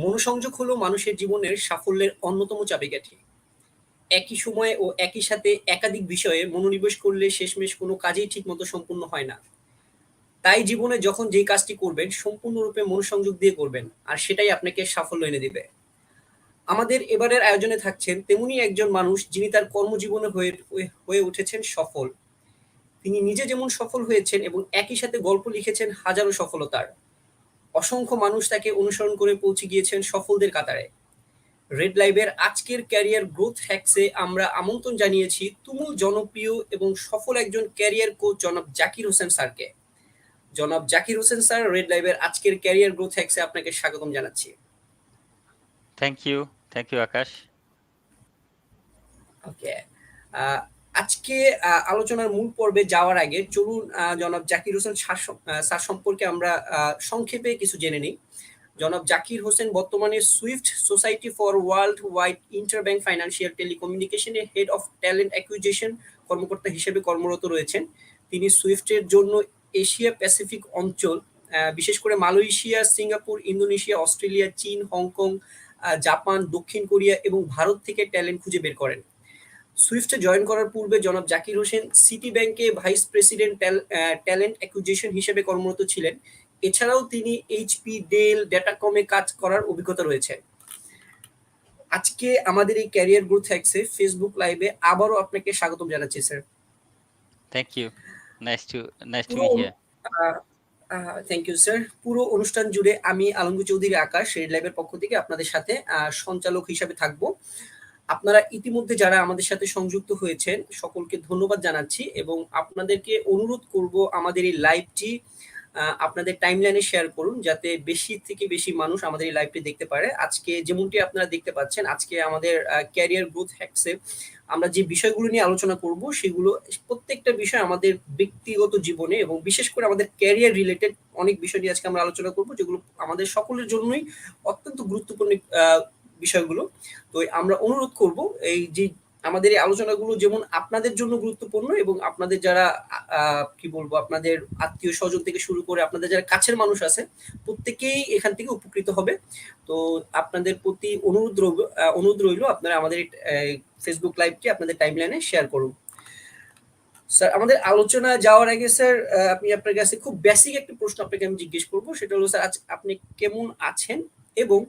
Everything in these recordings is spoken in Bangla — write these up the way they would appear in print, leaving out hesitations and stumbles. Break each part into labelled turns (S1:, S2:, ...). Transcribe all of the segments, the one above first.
S1: মনোসংযোগ হলো মানুষের জীবনের সাফল্যের অন্যতম চাবিকাঠি। একই সময়ে ও একই সাথে একাধিক বিষয়ে মনোনিবেশ করলে শেষমেশ কোনো কাজেই ঠিকমতো সম্পূর্ণ হয় না। তাই জীবনে যখন যেই কাজটি করবেন সম্পূর্ণরূপে মনোসংযোগ দিয়ে করবেন। আর সেটাই আপনাকে সাফল্য এনে দিবে। আমাদের এবারের আয়োজনে থাকছেন তেমনই একজন মানুষ যিনি তার কর্মজীবনে হয়ে উঠেছেন সফল। তিনি নিজে যেমন সফল হয়েছেন এবং একই সাথে গল্প লিখেছেন হাজারো সফলতার। অসংখ্য মানুষ তাকে অনুসরণ করে পৌঁছে গিয়েছেন সফলদের কাতারে। রেড লাইভের আজকের ক্যারিয়ার গ্রোথ হ্যাকসে আমরা আমন্ত্রণ জানিয়েছি তুমুল জনপ্রিয় এবং সফল একজন ক্যারিয়ার কোচ জনাব জাকির হোসেন স্যারকে। জনাব জাকির হোসেন স্যার, রেড লাইভের আজকের ক্যারিয়ার গ্রোথ হ্যাকসে আপনাকে স্বাগতম জানাচ্ছি।
S2: থ্যাংক ইউ আকাশ।
S1: ওকে, আজকে আলোচনার মূল পর্বে যাওয়ার আগে চলুন জনাব জাকির হোসেন স্যার সম্পর্কে আমরা সংক্ষেপে কিছু জেনে নিই। জনাব জাকির হোসেন বর্তমানে SWIFT Society for Worldwide Interbank Financial টেলিকমিউনিকেশনের হেড অফ ট্যালেন্ট অ্যাকুইজিশন কর্মকর্তা হিসেবে কর্মরত রয়েছেন। তিনি সুইফটের জন্য এশিয়া প্যাসিফিক অঞ্চল, বিশেষ করে মালয়েশিয়া, সিঙ্গাপুর, ইন্দোনেশিয়া, অস্ট্রেলিয়া, চীন, হংকং, জাপান, দক্ষিণ কোরিয়া এবং ভারত থেকে ট্যালেন্ট খুঁজে বের করেন। সুইফটে জয়েন করার পূর্বে জনাব জাকির হোসেন সিটি ব্যাংকে ভাইস প্রেসিডেন্ট ট্যালেন্ট অ্যাকুইজিশন হিসেবে কর্মরত ছিলেন। এছাড়াও তিনি এইচপি, ডেল, ডেটাকমে কাজ করার অভিজ্ঞতা রয়েছে। আজকে আমাদের এই ক্যারিয়ার গ্রোথ হ্যাকসে ফেসবুক লাইভে আবারও আপনাকে স্বাগতম জানাচ্ছি sir.
S2: Thank you, nice to
S1: পুরো
S2: meet here.
S1: Thank you sir. পুরো অনুষ্ঠান জুড়ে আমি আলমগীর চৌধুরী আকাশ রেড লাইভের পক্ষ থেকে আপনাদের সাথে সঞ্চালক হিসাবে থাকবো। আপনারা ইতিমধ্যে যারা আমাদের সাথে সংযুক্ত হয়েছেন সকলকে ধন্যবাদ জানাচ্ছি এবং আপনাদেরকে অনুরোধ করব আমাদের এই লাইভটি আপনাদের টাইমলাইনে শেয়ার করুন যাতে বেশি থেকে বেশি মানুষ আমাদের এই লাইভটি দেখতে পারে। আজকে যেমনটি আপনারা দেখতে পাচ্ছেন, আজকে আমাদের ক্যারিয়ার গ্রোথ হ্যাকসে আমরা যে বিষয়গুলো নিয়ে আলোচনা করব সেগুলো প্রত্যেকটা বিষয় আমাদের ব্যক্তিগত জীবনে এবং বিশেষ করে আমাদের ক্যারিয়ার রিলেটেড অনেক বিষয় নিয়ে আজকে আমরা আলোচনা করব, যেগুলো আমাদের সকলের জন্যই অত্যন্ত গুরুত্বপূর্ণ বিষয়গুলো। তো আমরা অনুরোধ করব এই যে আমাদের এই আলোচনাগুলো যেমন আপনাদের জন্য গুরুত্বপূর্ণ এবং আপনাদের যারা কি বলবো আপনাদের আত্মীয় স্বজন থেকে শুরু করে আপনাদের যারা কাছের মানুষ আছে প্রত্যেকেই এখান থেকে উপকৃত হবে। তো আপনাদের প্রতি অনুরোধ রইল আপনারা আমাদের ফেসবুক লাইভটি আপনাদের টাইমলাইনে শেয়ার করুন। স্যার, আমাদের আলোচনা যাওয়ার আগে স্যার আপনি আপনার কাছে খুব বেসিক একটা প্রশ্ন আপনাকে আমি জিজ্ঞেস করবো, সেটা হলো স্যার আপনি কেমন আছেন এবং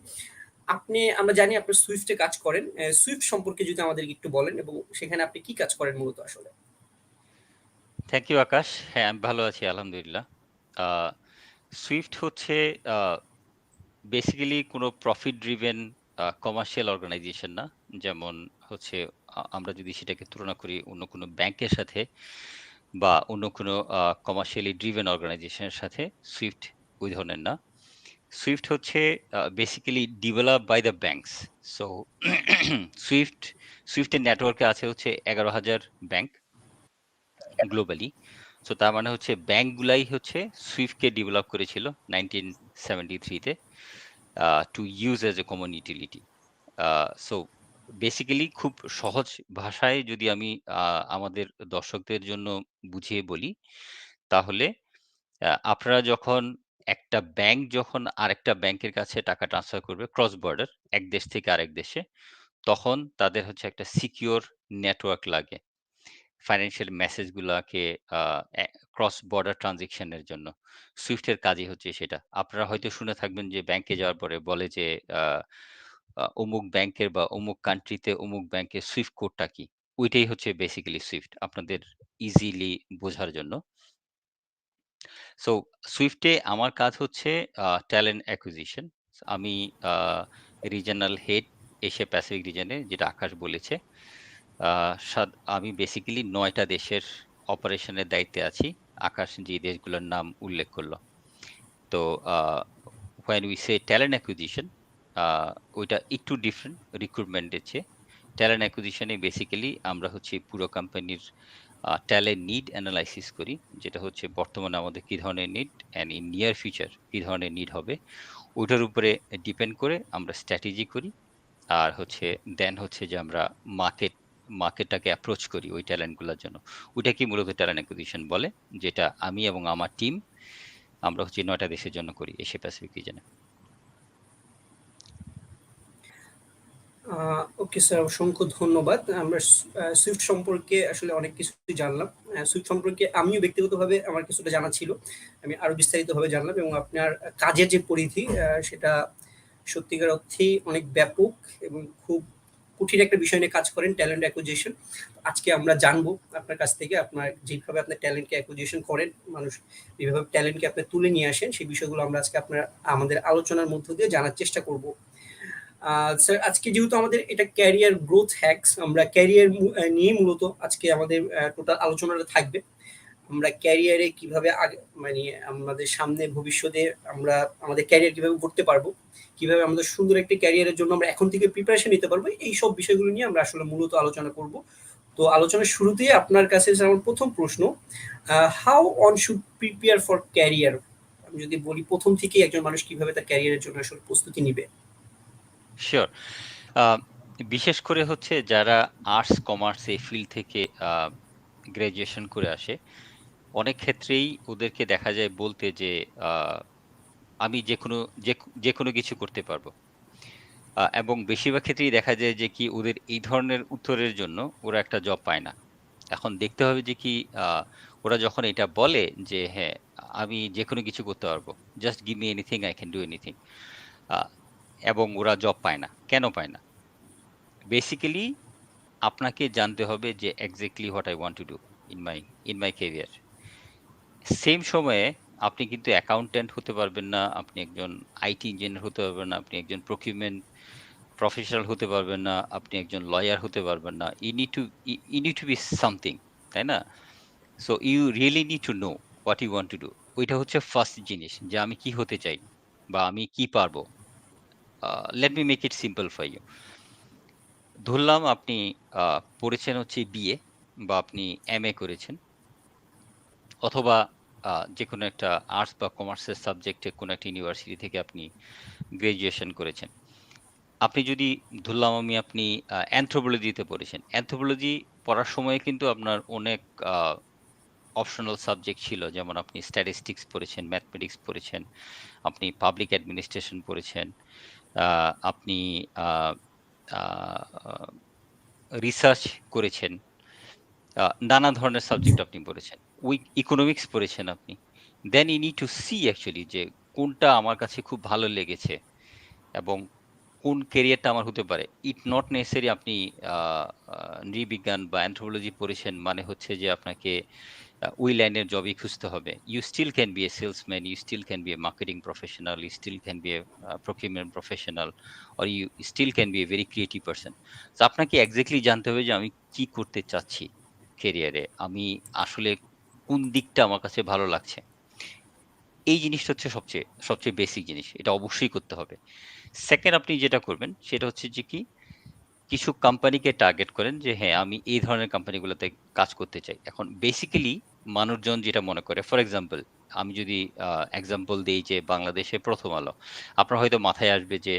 S1: আমরা জানি আপনি সুইফটে কাজ করেন। সুইফট সম্পর্কে যদি আমাদেরকে একটু বলেন এবং সেখানে আপনি কি কাজ করেন মূলত আসলে।
S2: থ্যাংক ইউ আকাশ। হ্যাঁ, আমি ভালো আছি আলহামদুলিল্লাহ। সুইফট হচ্ছে বেসিক্যালি কোনো প্রফিট ড্রিভেন কমার্শিয়াল অর্গানাইজেশন না। যেমন হচ্ছে আমরা যদি সেটাকে তুলনা করি অন্য কোনো ব্যাংকের সাথে বা অন্য কোনো কমার্শিয়ালি ড্রিভেন অর্গানাইজেশনের সাথে, সুইফট ওই ধরনের না। সুইফট হচ্ছে basically develop by the banks. So সুইফটের নেটওয়ার্কে আছে হচ্ছে 11,000 ব্যাংক গ্লোবালি। সো তার মানে হচ্ছে ব্যাংকগুলাই হচ্ছে সুইফটকে ডেভেলপ করেছিল 1973-তে to use as a common utility. So basically খুব সহজ ভাষায় যদি আমি আমাদের দর্শকদের জন্য বুঝিয়ে বলি, তাহলে আপনারা যখন একটা ব্যাংক যখন আরেকটা ব্যাংকের কাছে টাকা ট্রান্সফার করবে ক্রস বর্ডার, এক দেশ থেকে আরেক দেশে, তখন তাদের হচ্ছে একটা সিকিউর নেটওয়ার্ক লাগে ফাইন্যান্সিয়াল মেসেজগুলাকে ক্রস বর্ডার ট্রানজেকশনের জন্য। সুইফটের কাজই হচ্ছে সেটা। আপনারা হয়তো শুনে থাকবেন যে ব্যাংকে যাওয়ার পরে বলে যে অমুক ব্যাংকের বা অমুক কান্ট্রিতে অমুক ব্যাংকের সুইফট কোডটা কি। ওইটাই হচ্ছে বেসিক্যালি সুইফট, আপনাদের ইজিলি বোঝার জন্য। সো সুইফটে আমার কাজ হচ্ছে ট্যালেন্ট অ্যাকুইজিশন। আমি রিজনাল হেড এশিয়া প্যাসিফিক রিজনে, যেটা আকাশ বলেছে। আমি বেসিক্যালি 9টা দেশের অপারেশনের দায়িত্বে আছি, আকাশ যে দেশগুলোর নাম উল্লেখ করলো। তো when we say talent acquisition, ওইটা একটু ডিফারেন্ট রিক্রুটমেন্টের চেয়ে। ট্যালেন্ট অ্যাকুইজিশনে বেসিক্যালি আমরা হচ্ছে পুরো কোম্পানির ট্যালেন্ট নিড অ্যানালাইসিস করি, যেটা হচ্ছে বর্তমানে আমাদের কি ধরনের need and in near future কি ধরনের নিড হবে, ওইটার উপরে ডিপেন্ড করে আমরা স্ট্র্যাটেজি করি। আর হচ্ছে দেন হচ্ছে যে আমরা মার্কেটটাকে অ্যাপ্রোচ করি ওই ট্যালেন্টগুলোর জন্য। ওইটাকে মূলত ট্যালেন্ট অ্যাকুইজিশন বলে, যেটা আমি এবং আমার টিম আমরা হচ্ছে 9টা দেশের জন্য করি এশিয়া প্যাসিফিক রিজনে।
S1: ওকে স্যার, অসংখ্য ধন্যবাদ। আমরা সুইফট সম্পর্কে আসলে অনেক কিছুই জানলাম। সুইফট সম্পর্কে আমিও ব্যক্তিগতভাবে আমার কিছুটা জানা ছিল। আমি আরো বিস্তারিতভাবে জানলাম এবং আপনার কাজের যে পরিধি সেটা সত্যিকার অর্থেই অনেক ব্যাপক এবং খুব কঠিন একটা বিষয় নিয়ে কাজ করেন, ট্যালেন্ট অ্যাকুইজিশন। আজকে আমরা জানবো আপনার কাছ থেকে আপনার যেভাবে আপনার ট্যালেন্টকে অ্যাকুইজিশন করেন, মানুষ যেভাবে ট্যালেন্টকে আপনি তুলে নিয়ে আসেন, সেই বিষয়গুলো আমরা আজকে আমাদের আলোচনার মধ্য দিয়ে জানার চেষ্টা করব। স্যার, আজকে যেহেতু আমাদের এটা ক্যারিয়ার গ্রোথ হ্যাকস, আমরা ক্যারিয়ার নিয়ে মূলত আজকে আমাদের টোটাল আলোচনাটা থাকবে। আমরা ক্যারিয়ারে কিভাবে আগে, মানে আমাদের সামনে ভবিষ্যতে আমরা আমাদের ক্যারিয়ার কিভাবে করতে পারবো, কিভাবে আমাদের সুন্দর একটা ক্যারিয়ারের জন্য আমরা এখন থেকে প্রিপারেশন নিতে পারবো, এই সব বিষয়গুলো নিয়ে আমরা আসলে মূলত আলোচনা করব। তো আলোচনার শুরুতেই আপনার কাছে স্যার আমার প্রথম প্রশ্ন, how one should prepare for career. আমি যদি বলি প্রথম থেকেই একজন মানুষ কিভাবে তার ক্যারিয়ারের জন্য আসলে প্রস্তুতি নিবে।
S2: শিওর। বিশেষ করে হচ্ছে যারা আর্টস কমার্স এই ফিল্ড থেকে গ্রাজুয়েশন করে আসে, অনেক ক্ষেত্রেই ওদেরকে দেখা যায় বলতে যে আমি যে কোনো কিছু করতে পারবো। এবং বেশিরভাগ ক্ষেত্রেই দেখা যায় যে কি ওদের এই ধরনের উত্তরের জন্য ওরা একটা জব পায় না। এখন দেখতে হবে যে কি ওরা যখন এটা বলে যে হ্যাঁ, আমি যে কোনো কিছু করতে পারবো, just give me anything, I can do anything, এবং ওরা জব পায় না। কেন পায় না? বেসিক্যালি আপনাকে জানতে হবে যে exactly what I want to do in my career. Same সময়ে আপনি কিন্তু অ্যাকাউন্ট্যান্ট হতে পারবেন না, আপনি একজন আইটি ইঞ্জিনিয়ার হতে পারবেন না, আপনি একজন প্রকিউরমেন্ট প্রফেশনাল হতে পারবেন না, আপনি একজন লয়ার হতে পারবেন না। You need to be something, তাই না? So you really need to know what you want to do. ওইটা হচ্ছে ফার্স্ট জিনিস, যে আমি কি হতে চাই বা আমি কি পারবো। Let me make it simple for you. ধরলাম আপনি পড়েছেন হচ্ছে বিএ, বা আপনি এমএ করেছেন, অথবা যে কোনো একটা আর্টস বা কমার্সের সাবজেক্টে কোনো একটা ইউনিভার্সিটি থেকে আপনি গ্রাজুয়েশন করেছেন। আপনি যদি ধরলাম আপনি অ্যানথ্রোপোলজিতে পড়েছেন। অ্যানথ্রোপোলজি পড়ার সময় কিন্তু আপনার অনেক অপশনাল সাবজেক্ট ছিল। যেমন আপনি স্ট্যাটিস্টিক্স পড়েছেন, ম্যাথমেটিক্স পড়েছেন, আপনি পাবলিক অ্যাডমিনিস্ট্রেশন পড়েছেন, আপনি আ আ রিসার্চ করেছেন। নানা ধরনের সাবজেক্ট আপনি পড়েছেন। ইকোনমিক্স পড়েছেন আপনি। Then you need to see actually যে কোনটা আমার কাছে খুব ভালো লেগেছে এবং কোন ক্যারিয়ারটা আমার হতে পারে। ইট নট নেসেসারি আপনি আ আ নৃবিজ্ঞান বা অ্যানথ্রোপোলজি পড়েছেন মানে হচ্ছে যে আপনাকে ওই লাইনের জবই খুঁজতে হবে। You still can be a salesman, you still can be a marketing professional, you still can be a procurement professional, or you still can be a very creative person. So আপনাকে এক্সাক্টলি জানতে হবে যে আমি কি করতে চাচ্ছি ক্যারিয়ারে। আমি আসলে কোন দিকটা আমার কাছে ভালো লাগছে। এই জিনিসটা হচ্ছে সবচেয়ে বেসিক জিনিস। এটা অবশ্যই করতে হবে। সেকেন্ড, আপনি যেটা করবেন সেটা হচ্ছে যে কি, কিছু কোম্পানিকে টার্গেট করেন যে হ্যাঁ, আমি এই ধরনের কোম্পানিগুলোতে কাজ করতে চাই। এখন বেসিক্যালি মানুষজন যেটা মনে করে, ফর এক্সাম্পল আমি যদি এক্সাম্পল দেই যে বাংলাদেশে 'প্রথম আলো'। আপনার হয়তো মাথায় আসবে যে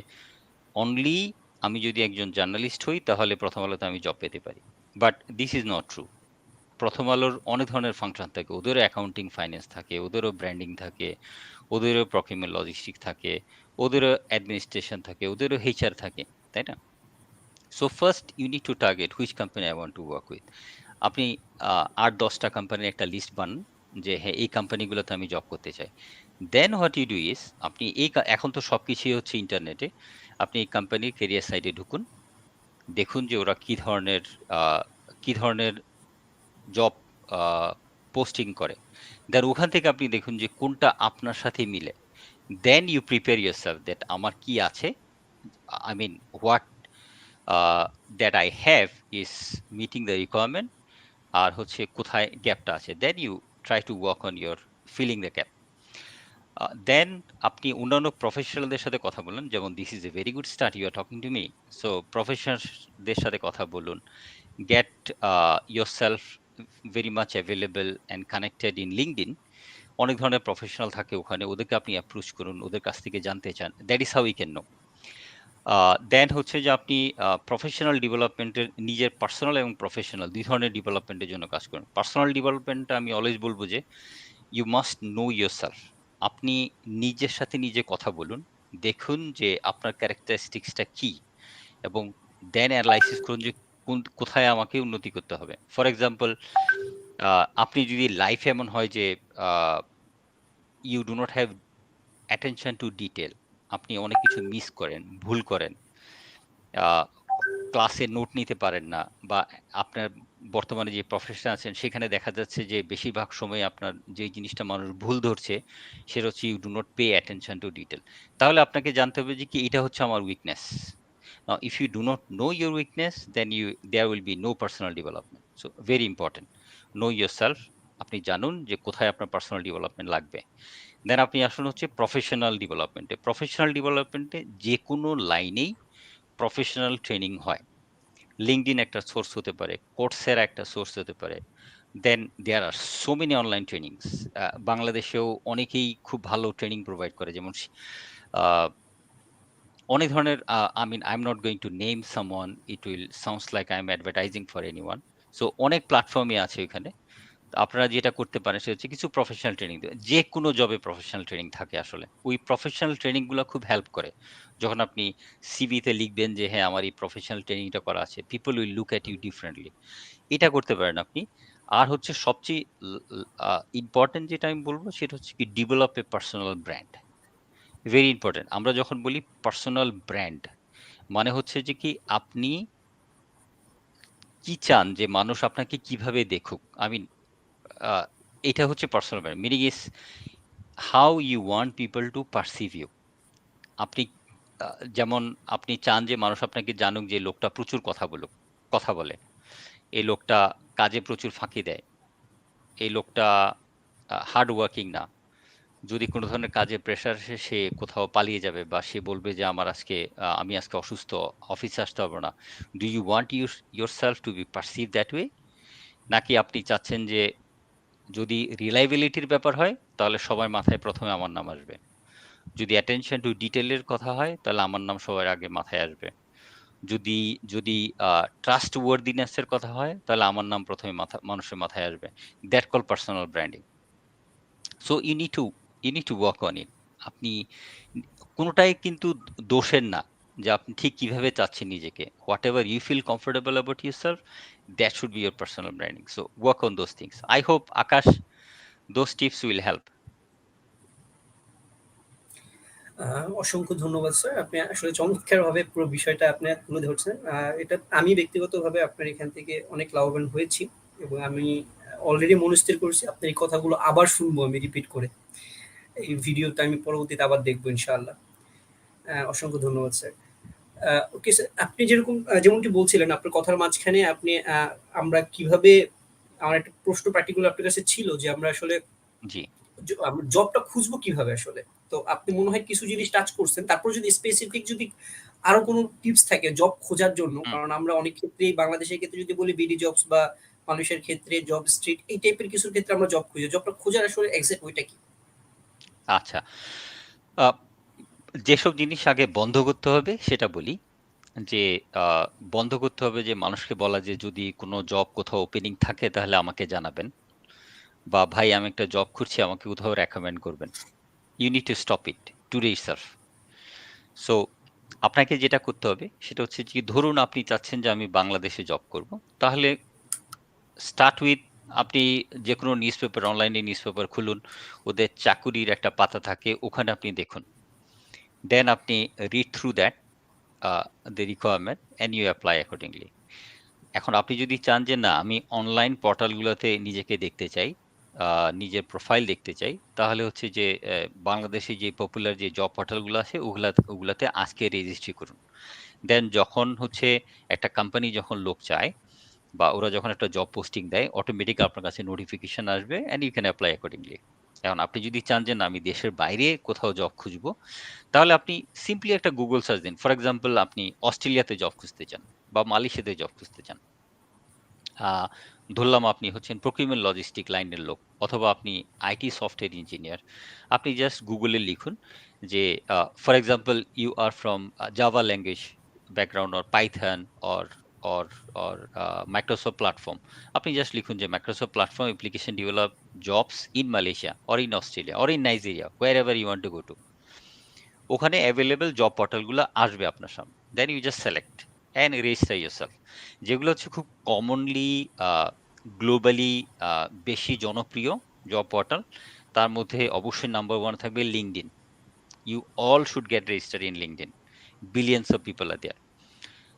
S2: অনলি আমি যদি একজন জার্নালিস্ট হই তাহলে 'প্রথম আলোতে' আমি জব পেতে পারি। But this is not true. 'প্রথম আলোর' অনেক ধরনের ফাংশন থাকে। ওদেরও অ্যাকাউন্টিং ফাইন্যান্স থাকে, ওদেরও ব্র্যান্ডিং থাকে, ওদেরও প্রকিউরমেন্ট লজিস্টিক থাকে, ওদেরও অ্যাডমিনিস্ট্রেশন থাকে, ওদেরও HR থাকে। তাই না? So first you need to target which company I want to work with. আপনি ৮-১০ টা কোম্পানির একটা লিস্ট বানান যে হ্যাঁ, এই কোম্পানিগুলোতে আমি জব করতে চাই। দেন হোয়াট ইউ ডু ইজ, আপনি এখন তো সবকিছুই হচ্ছে ইন্টারনেটে। আপনি এই কোম্পানির ক্যারিয়ার সাইটে ঢুকুন। দেখুন যে ওরা আ কি ধরনের জব আ পোস্টিং করে। দেন ওখান থেকে আপনি দেখুন যে কোনটা আপনার সাথে মিলে। Then you prepare yourself that আমার কি আছে? I mean, what that I have is meeting the requirement, আর হচ্ছে কোথায় গ্যাপটা আছে। Then you try to work on your filling the gap. Then আপনি অন্যান্য প্রফেশনালদের সাথে কথা বলুন। যেমন this is a very good start, you are talking to me. So প্রফেশনালসদের সাথে কথা বলুন। Get yourself very much available and connected in LinkedIn. অনেক ধরনের প্রফেশনাল থাকে ওখানে। ওদেরকে আপনি অ্যাপ্রোচ করুন। ওদের কাছ থেকে জানতে চান। That is how we can know. দেন হচ্ছে যে আপনি প্রফেশনাল ডেভেলপমেন্টের, নিজের পার্সোনাল এবং প্রফেশনাল ২ ধরনের ডেভেলপমেন্টের জন্য কাজ করুন। পার্সোনাল ডেভেলপমেন্টটা আমি অলওয়েজ বলব যে ইউ মাস্ট নো ইয়োরসেলফ। আপনি নিজের সাথে নিজে কথা বলুন। দেখুন যে আপনার ক্যারেক্টারিস্টিক্স টা কি এবং দেন অ্যানালাইসিস করুন যে কোথায় আমাকে উন্নতি করতে হবে। ফর এক্সাম্পল, আপনি যদি লাইফে এমন হয় যে you do not have attention to detail, আপনি অনেক কিছু মিস করেন, ভুল করেন, ক্লাসে নোট নিতে পারেন না, বা আপনার বর্তমানে যে প্রফেশন আছেন সেখানে দেখা যাচ্ছে যে বেশিরভাগ সময় আপনার যে জিনিসটা মানুষ ভুল ধরছে সেটা হচ্ছে you do not pay attention to detail. তাহলে আপনাকে জানতে হবে যে কি এটা হচ্ছে আমার weakness. Now, if you do not know your weakness, then there will be no personal development. So very important. Know yourself. আপনি জানুন যে কোথায় আপনার পার্সোনাল ডেভেলপমেন্ট লাগবে। দেন আপনি আসুন হচ্ছে প্রফেশনাল ডেভেলপমেন্টে। প্রফেশনাল ডেভেলপমেন্টে যে কোনো লাইনেই প্রফেশনাল ট্রেনিং হয়। লিঙ্কডইন একটা সোর্স হতে পারে, কোর্সেরা একটা সোর্স হতে পারে। দেন দেয়ার আর সো মেনি অনলাইন ট্রেনিংস। বাংলাদেশেও অনেকেই খুব ভালো ট্রেনিং প্রোভাইড করে, যেমন আহ, অনেক ধরনের, I mean, I'm not going to name someone, it will sounds like I'm advertising for anyone. So অনেক প্ল্যাটফর্মই আছে ওইখানে। তো আপনারা যেটা করতে পারেন সেটা হচ্ছে কিছু প্রফেশনাল ট্রেনিং দেবেন। যে কোনো জবে প্রফেশনাল ট্রেনিং থাকে আসলে। ওই প্রফেশনাল ট্রেনিং গুলো খুব হেল্প করে। যখন আপনি সিভিতে লিখবেন যে হ্যাঁ আমার এই প্রফেশনাল ট্রেনিংটা করা আছে, people will look at you differently. এটা করতে পারেন আপনি। আর হচ্ছে সবচেয়ে ইম্পর্টেন্ট যেটা আমি বলবো সেটা হচ্ছে কি, develop a personal brand. Very important. আমরা যখন বলি পার্সোনাল ব্র্যান্ড, মানে হচ্ছে যে কি আপনি কি চান যে মানুষ আপনাকে কিভাবে দেখুক। I mean, এটা হচ্ছে personal brand. Meaning is how you want people to perceive you. আপনি যেমন আপনি চান যে মানুষ আপনাকে জানুক যে লোকটা প্রচুর কথা বলে, এই লোকটা কাজে প্রচুর ফাঁকি দেয়, এই লোকটা হার্ড ওয়ার্কিং না। যদি কোনো ধরনের কাজে প্রেশার আসে সে কোথাও পালিয়ে যাবে, বা সে বলবে যে আমি আজকে অসুস্থ, অফিসে আসতে পারবো না। Do you want yourself to be perceive that way? নাকি আপনি চাচ্ছেন যে যদি রিলায়েবিলিটির ব্যাপার হয় তাহলে সবার মাথায় প্রথমে আমার নাম আসবে, যদি অ্যাটেনশন টু ডিটেলের কথা হয় তাহলে আমার নাম সবার আগে মাথায় আসবে, যদি যদি ট্রাস্ট ওয়ার্দিনেস এর কথা হয় তাহলে আমার নাম প্রথমে মানুষের মাথায় আসবে। That call personal branding. So you need to work on it. আপনি কোনোটাই কিন্তু দোষের না, যে আপনি ঠিক কিভাবে চাচ্ছেন নিজেকে। Whatever you feel comfortable about yourself, that should be your personal branding. So work on those things. I hope Akash those tips will help.
S1: অসংখ্য ধন্যবাদ স্যার। আপনি আসলে চমৎকারভাবে পুরো বিষয়টা আপনি তুলে ধরছেন। এটা আমি ব্যক্তিগতভাবে আপনার এখান থেকে অনেক লাভবান হয়েছি, এবং আমি অলরেডি মনস্থির করেছি আপনার এই কথাগুলো আবার শুনবো আমি রিপিট করে। এই ভিডিওটা আমি পরবর্তীতে আবার দেখবো ইনশাআল্লাহ। অসংখ্য ধন্যবাদ স্যার। ওকে স্যার, আপনি যেরকম যেমনটি বলছিলেন আপনার কথার মাঝখানে আপনি আমরা কিভাবে, আমার একটা প্রশ্ন পার্টিকুলার আপনার কাছে ছিল যে আমরা আসলে
S2: জি।
S1: আমরা জবটা খুঁজবো কিভাবে আসলে? তো আপনি মনে হয় কিছু জিনিস টাচ করছেন। তারপর যদি স্পেসিফিক যদি আরো কোনো টিপস থাকে জব খোঁজার জন্য,
S2: হুম,
S1: কারণ আমরা অনেক ক্ষেত্রেই বাংলাদেশের ক্ষেত্রে যদি বলি বিডি জবস বা মানুষের ক্ষেত্রে জব স্ট্রিট এই টাইপের কিছুর ক্ষেত্রে আমরা জব খুঁজি। জবটা খোঁজার আসলে এক্সাক্ট ওইটা কি?
S2: আচ্ছা। আ যেসব জিনিস আগে বন্ধ করতে হবে সেটা বলি। যে আ বন্ধ করতে হবে যে মানুষকে বলা যে যদি কোনো জব কোথাও ওপেনিং থাকে তাহলে আমাকে জানাবেন। বা ভাই আমি একটা জব খুঁজছি, আমাকে কোথাও রেকমেন্ড করবেন। You need to stop it today itself. So আপনাকে যেটা করতে হবে সেটা হচ্ছে যে ধরুন আপনি চাচ্ছেন যে আমি বাংলাদেশে জব করব। তাহলে স্টার্ট উইথ, আপনি যেকোনো নিউজপেপার, অনলাইনে নিউজপেপার খুলুন। ওদের চাকুরির একটা পাতা থাকে, ওখানে আপনি দেখুন। দেন আপনি read through that the requirement and you apply accordingly. এখন আপনি যদি চান যে না আমি অনলাইন পোর্টালগুলোতে নিজেকে দেখতে চাই, নিজের প্রোফাইল দেখতে চাই, তাহলে হচ্ছে যে বাংলাদেশে যে পপুলার যে জব পোর্টালগুলো আছে ওগুলাতে আজকে রেজিস্ট্রি করুন। দেন যখন হচ্ছে একটা কোম্পানি যখন লোক চায় বা ওরা যখন একটা জব পোস্টিং দেয়, অটোমেটিক আপনার কাছে নোটিফিকেশন আসবে and you can apply accordingly. এখন আপনি যদি চান যে না আমি দেশের বাইরে কোথাও জব খুঁজবো, তাহলে আপনি সিম্পলি একটা গুগল সার্চ দিন। ফর এক্সাম্পল আপনি অস্ট্রেলিয়াতে জব খুঁজতে চান বা মালয়েশিয়াতে জব খুঁজতে চান। আহ, ধরলাম আপনি হচ্ছেন প্রকিউমেন্ট লজিস্টিক লাইনের লোক, অথবা আপনি আইটি সফটওয়্যার ইঞ্জিনিয়ার। আপনি জাস্ট গুগলে লিখুন যে for example you are from Java language background or Python or or or Microsoft platform. আপনি জাস্ট লিখুন যে Microsoft platform application develop jobs in Malaysia or in Australia or in Nigeria, wherever you want to go to. ওখানে অ্যাভেলেবল জব পোর্টালগুলো আসবে আপনার সামনে। Then you just select. And register yourself, যেগুলো হচ্ছে খুব কমনলি গ্লোবালি বেশি জনপ্রিয় জব পোর্টাল। তার মধ্যে অবশ্যই নাম্বার ওয়ান থাকবে LinkedIn. You all should get register in LinkedIn, billions of people are there.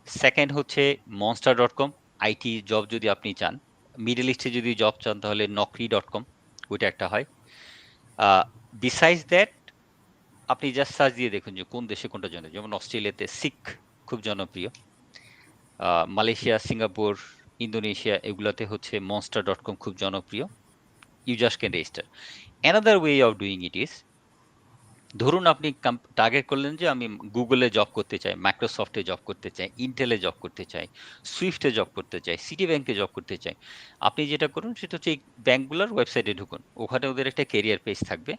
S2: Second হচ্ছে monster.com, আইটি জব যদি আপনি চান, মিডল ইস্টে যদি জব চান তাহলে naukri.com, ওইটা একটা হয়। বিসাইডস দ্যাট আপনি জাস্ট সার্চ দিয়ে দেখুন যে কোন দেশে কোনটা জনপ্রিয়। যেমন অস্ট্রেলিয়াতে সিক খুব জনপ্রিয়, মালয়েশিয়া, সিঙ্গাপুর, ইন্দোনেশিয়া এগুলাতে হচ্ছে monster.com খুব জনপ্রিয়। You just can register. Another way of doing it is, ধরুন আপনি টার্গেট করলেন যে আমি গুগলে জব করতে চাই, মাইক্রোসফটে জব করতে চাই, ইন্টেলে জব করতে চাই, সুইফটে জব করতে চাই, সিটি ব্যাংকে জব করতে চাই। আপনি যেটা করুন সেটা হচ্ছে এই ব্যাংকগুলোর ওয়েবসাইটে ঢুকুন, ওখানে ওদের একটা ক্যারিয়ার পেজ থাকবে,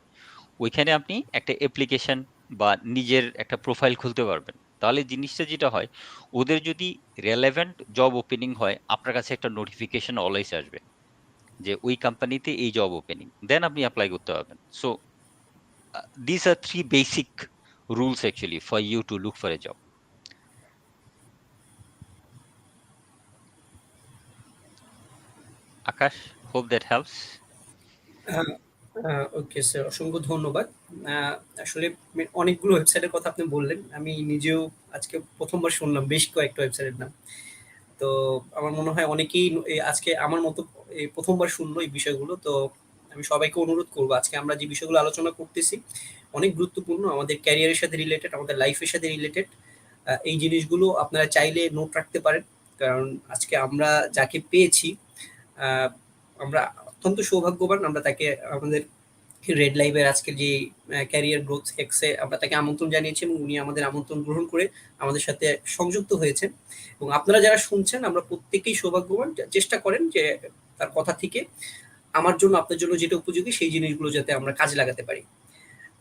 S2: ওইখানে আপনি একটা অ্যাপ্লিকেশন বা নিজের একটা প্রোফাইল খুলতে পারবেন। তাহলে জিনিসটা যেটা হয়, ওদের যদি রেলেভেন্ট জব ওপেনিং হয় আপনার কাছে একটা নোটিফিকেশন অলওয়েজ আসবে যে ওই কোম্পানিতে এই জব ওপেনিং, দেন আপনি অ্যাপ্লাই করতে পারবেন। So these are three basic rules actually for you to look for a job. Akash, hope that helps.
S1: Okay sir, অসংখ্য ধন্যবাদ। আসলে অনেকগুলো ওয়েবসাইটের কথা আপনি বললেন, আমি নিজেও আজকে প্রথমবার শুনলাম বেশ কয়েকটা ওয়েবসাইটের নাম। তো আমার মনে হয় অনেকেই আজকে আমার মতো এই প্রথমবার শুনলো এই বিষয়গুলো। তো আমি সবাইকে অনুরোধ করবো, আজকে আমরা যে বিষয়গুলো আলোচনা করতেছি অনেক গুরুত্বপূর্ণ, আমাদের ক্যারিয়ারের সাথে রিলেটেড, আমাদের লাইফের সাথে রিলেটেড। এই জিনিসগুলো আপনারা চাইলে নোট রাখতে পারেন, কারণ আজকে আমরা যাকে পেয়েছি, আহ, আমরা অত্যন্ত সৌভাগ্যবান। আমরা তাকে আমাদের রেড লাইভের আজকের যে ক্যারিয়ার গ্রোথ এক্সে আমরা তাকে আমন্ত্রণ জানিয়েছি এবং উনি আমাদের আমন্ত্রণ গ্রহণ করে আমাদের সাথে সংযুক্ত হয়েছেন। এবং আপনারা যারা শুনছেন, আমরা প্রত্যেকেই সৌভাগ্যবান। চেষ্টা করেন যে তার কথা থেকে আমার জন্য, আপনার জন্য যেটা উপযোগী সেই জিনিসগুলো যাতে আমরা কাজে লাগাতে পারি।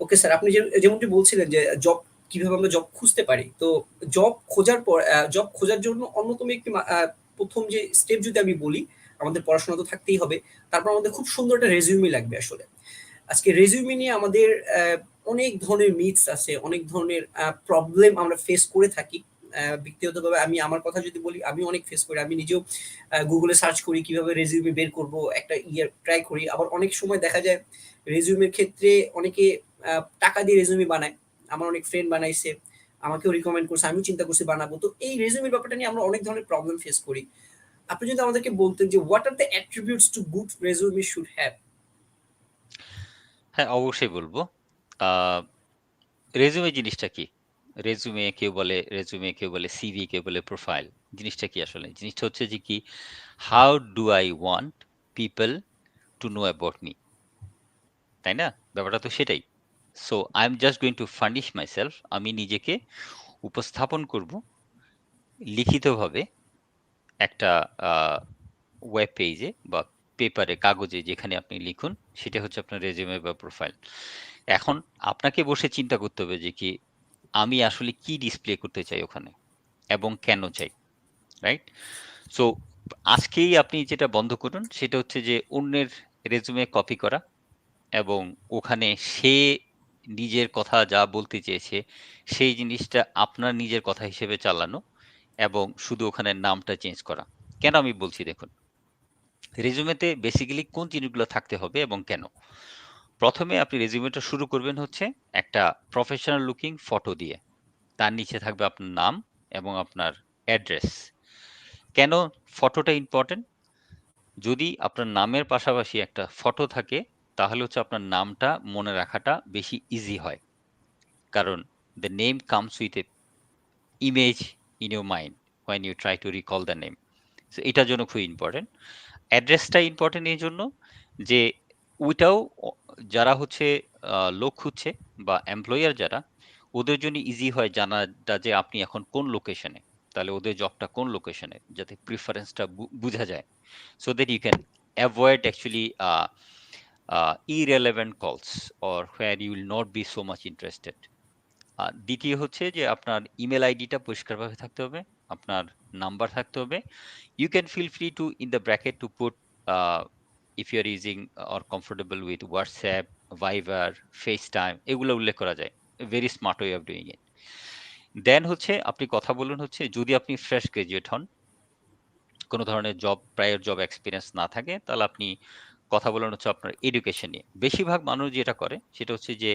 S1: ওকে স্যার, আপনি যেমনটি বলছিলেন যে জব কিভাবে আমরা জব খুঁজতে পারি, তো জব খোঁজার পর জব খোঁজার জন্য অন্যতম একটি প্রথম যে স্টেপ যদি আমি বলি, আমাদের পড়াশোনা তো থাকতেই হবে। তারপর আমাদের খুব সুন্দর একটা রেজিউমি লাগবে আসলে। আজকে রেজিউমি নিয়ে আমাদের অনেক ধরনের মিথস আছে, অনেক ধরনের প্রবলেম আমরা ফেস করে থাকি। ব্যক্তিগতভাবে আমি আমার কথা যদি বলি, আমি অনেক ফেস করি। আমি নিজেও গুগলে সার্চ করি কিভাবে রেজিউমি বের করব, একটা ইয়ার ট্রাই করি। আবার অনেক সময় দেখা যায় রেজিউমের ক্ষেত্রে অনেকে টাকা দিয়ে রেজিউমি বানায়। আমার অনেক ফ্রেন্ড বানাইছে, আমাকেও রিকমেন্ড করছে, আমিও চিন্তা করছি বানাবো। তো এই রেজিউমের ব্যাপারটা নিয়ে আমরা অনেক ধরনের প্রবলেম ফেস করি। আপনি যদি আমাদেরকে বলতেন যে what are the attributes to good resume should have.
S2: হ্যাঁ, অবশ্যই বলবো। রেজুমে জিনিসটা কি? রেজুমে কেউ বলে সিভি, কেউ বলে প্রোফাইল। জিনিসটা কি আসলে? জিনিসটা হচ্ছে যে কি, how do I want people to know about me, তাই না? ব্যাপারটা তো সেটাই। So I am just going to furnish myself, আমি নিজেকে উপস্থাপন করব লিখিতভাবে একটা ওয়েব পেজে বা পেপারে, কাগজে, যেখানে আপনি লিখুন, সেটা হচ্ছে আপনার রেজিউমে বা প্রোফাইল। এখন আপনাকে বসে চিন্তা করতে হবে যে কি আমি আসলে কি ডিসপ্লে করতে চাই ওখানে এবং কেন চাই, রাইট? সো আজকেই আপনি যেটা বন্ধ করুন সেটা হচ্ছে যে অন্যের রেজুমে কপি করা এবং ওখানে সে নিজের কথা যা বলতে চেয়েছে সেই জিনিসটা আপনার নিজের কথা হিসেবে চালানো এবং শুধু ওখানে নামটা চেঞ্জ করা। কেন আমি বলছি দেখুন, রেজুমেতে বেসিক্যালি কোন জিনিসগুলো থাকতে হবে এবং কেন। প্রথমে আপনি রেজুমেটা শুরু করবেন হচ্ছে একটা প্রফেশনাল লুকিং ফটো দিয়ে, তার নিচে থাকবে আপনার নাম এবং আপনার অ্যাড্রেস। কেন ফটোটা ইম্পর্টেন্ট? যদি আপনার নামের পাশাপাশি একটা ফটো থাকে তাহলে হচ্ছে আপনার নামটা মনে রাখাটা বেশি ইজি হয়, কারণ the name comes with a image in your mind when you try to recall the name. এটার জন্য খুব ইম্পর্টেন্ট। অ্যাড্রেসটা ইম্পর্টেন্ট এই জন্য যে ওইটাও যারা হচ্ছে লোক খুঁজছে বা এমপ্লয়ার যারা, ওদের জন্য ইজি হয় জানাটা যে আপনি এখন কোন লোকেশনে, তাহলে ওদের জবটা কোন লোকেশনে, যাতে প্রিফারেন্সটা বোঝা যায়, so that you can avoid actually irrelevant calls or where you will not be so much interested. দ্বিতীয় হচ্ছে যে আপনার ইমেল আইডিটা পরিষ্কারভাবে থাকতে হবে, আপনার নাম্বার থাকতে হবে। You can feel free to in the bracket to put if you are using or comfortable with WhatsApp, Viber, FaceTime, এগুলো উল্লেখ করা যায়। Very smart way of doing it. দেন হচ্ছে আপনি কথা বলুন হচ্ছে যদি আপনি ফ্রেশ গ্রাজুয়েট হন, কোনো ধরনের প্রায়র জব এক্সপেরিয়েন্স না থাকে, তাহলে আপনি কথা বলুন হচ্ছে আপনার এডুকেশন নিয়ে। বেশিরভাগ মানুষ যেটা করে সেটা হচ্ছে যে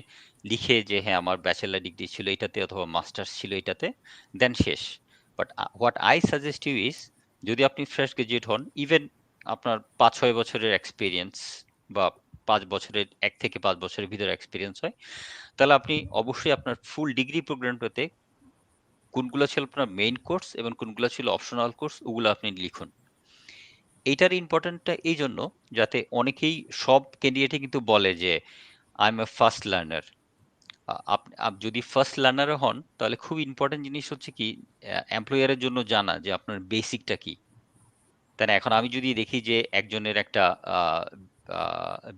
S2: লিখে যে হ্যাঁ আমার ব্যাচেলর ডিগ্রি ছিল এটাতে অথবা মাস্টার্স ছিল এটাতে, দেন শেষ। But what I suggest you is, যদি আপনি ফ্রেশ গ্রাজুয়েট হন, ইভেন আপনার 5-6 বছরের এক্সপিরিয়েন্স বা 5 বছরের 1 থেকে 5 বছরের ভিতরে এক্সপিরিয়েন্স হয়, তাহলে আপনি অবশ্যই আপনার ফুল ডিগ্রি প্রোগ্রামটাতে কোনগুলো ছিল আপনার মেইন কোর্স এবং কোনগুলো ছিল অপশনাল কোর্স, ওগুলো আপনি লিখুন। এইটার ইম্পর্টেন্টটা এই জন্য, যাতে অনেকেই সব ক্যান্ডিডেটই কিন্তু বলে যে I M A first learner. আপনি যদি ফার্স্ট লার্নার হন, তাহলে খুব ইম্পর্টেন্ট জিনিস হচ্ছে কি এমপ্লয়ারের জন্য জানা যে আপনার বেসিকটা কি। তাই না? এখন আমি যদি দেখি যে একজনের একটা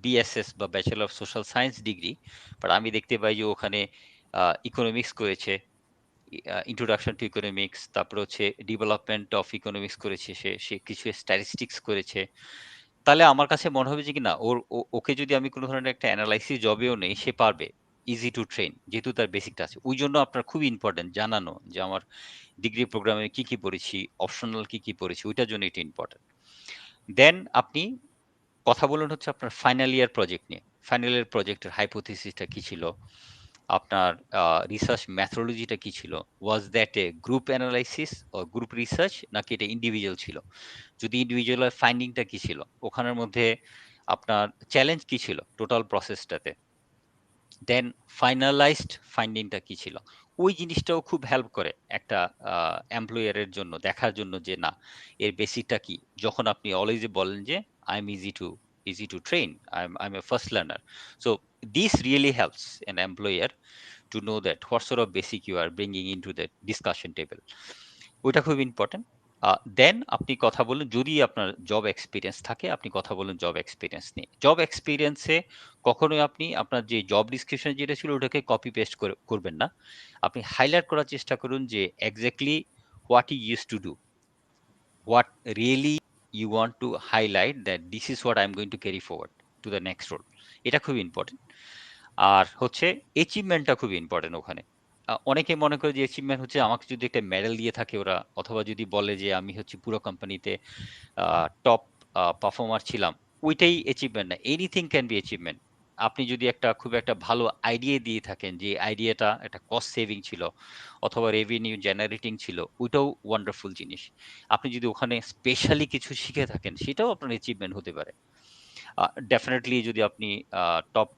S2: বিএসএস বা bachelor of social science degree, but আমি দেখতে পাই যে ওখানে ইকোনমিক্স করেছে, ইন্ট্রোডাকশন টু ইকোনমিক্স, তারপরে হচ্ছে ডেভেলপমেন্ট অফ ইকোনমিক্স করেছে, সে সে কিছু স্ট্যাটিস্টিক্স করেছে, তাহলে আমার কাছে মনে হবে যে কি না ওকে যদি আমি কোনো ধরনের একটা অ্যানালাইসিস জবেও নেই, সে পারবে, ইজি টু ট্রেন, যেহেতু তার বেসিকটা আছে। ওই জন্য আপনার খুব ইম্পর্টেন্ট জানানো যে আমার ডিগ্রি প্রোগ্রামে কি কি পড়েছি, অপশনাল কি কি পড়েছি, ওইটার জন্য এটা ইম্পর্টেন্ট। দেন আপনি কথা বলুন হচ্ছে আপনার ফাইনাল ইয়ার প্রজেক্ট নিয়ে। ফাইনাল ইয়ার প্রজেক্টের হাইপোথিসিসটা কি ছিল, আপনার রিসার্চ ম্যাথোলজিটা কি ছিল, was that a group analysis or group research, নাকি এটা ইন্ডিভিজুয়াল ছিল, যদি ইন্ডিভিজুয়াল ফাইন্ডিংটা কি ছিল, ওখানের মধ্যে আপনার চ্যালেঞ্জ কি ছিল টোটাল প্রসেসটাতে, দেন ফাইনালাইজড ফাইন্ডিংটা কি ছিল। ওই জিনিসটাও খুব হেল্প করে একটা এমপ্লয়ারের জন্য দেখার জন্য যে না এর বেসিকটা কি। যখন আপনি অলওয়েজ বলেন যে I M easy to train, I M A first learner, so this really helps N employer to know that what sort of basic you are bringing into the discussion table. ওইটা খুব ইম্পর্টেন্ট। দেন আপনি কথা বলুন, যদি আপনার জব এক্সপিরিয়েন্স থাকে, আপনি কথা বলুন জব এক্সপিরিয়েন্স নিয়ে। জব এক্সপিরিয়েন্সে কখনোই আপনি আপনার যে জব ডিসক্রিপশন যেটা ছিল ওটাকে কপি পেস্ট করবেন না। আপনি হাইলাইট করার চেষ্টা করুন যে exactly what you use to do, what really you want to highlight that this is what I'm going to carry forward to the next role. এটা খুব ইম্পর্টেন্ট। আর হচ্ছে অ্যাচিভমেন্টটা খুব ইম্পর্টেন্ট ওখানে। অনেকে মনে করে যে অ্যাচিভমেন্ট হচ্ছে আমাকে যদি একটা মেডেল দিয়ে থাকে ওরা, অথবা যদি বলে যে আমি হচ্ছে পুরো কোম্পানিতে টপ পারফর্মার ছিলাম, ওইটাই অ্যাচিভমেন্ট না। Anything can be achievement. আপনি যদি খুব একটা ভালো আইডিয়া দিয়ে থাকেন, যে আইডিয়াটা একটা কস্ট সেভিং ছিল অথবা রেভিনিউ জেনারেটিং ছিল, ওইটাও ওয়ান্ডারফুল জিনিস। আপনি যদি ওখানে স্পেশালি কিছু শিখে থাকেন, সেটাও আপনার অ্যাচিভমেন্ট হতে পারে। ডেফিনিটলি যদি আপনি টপ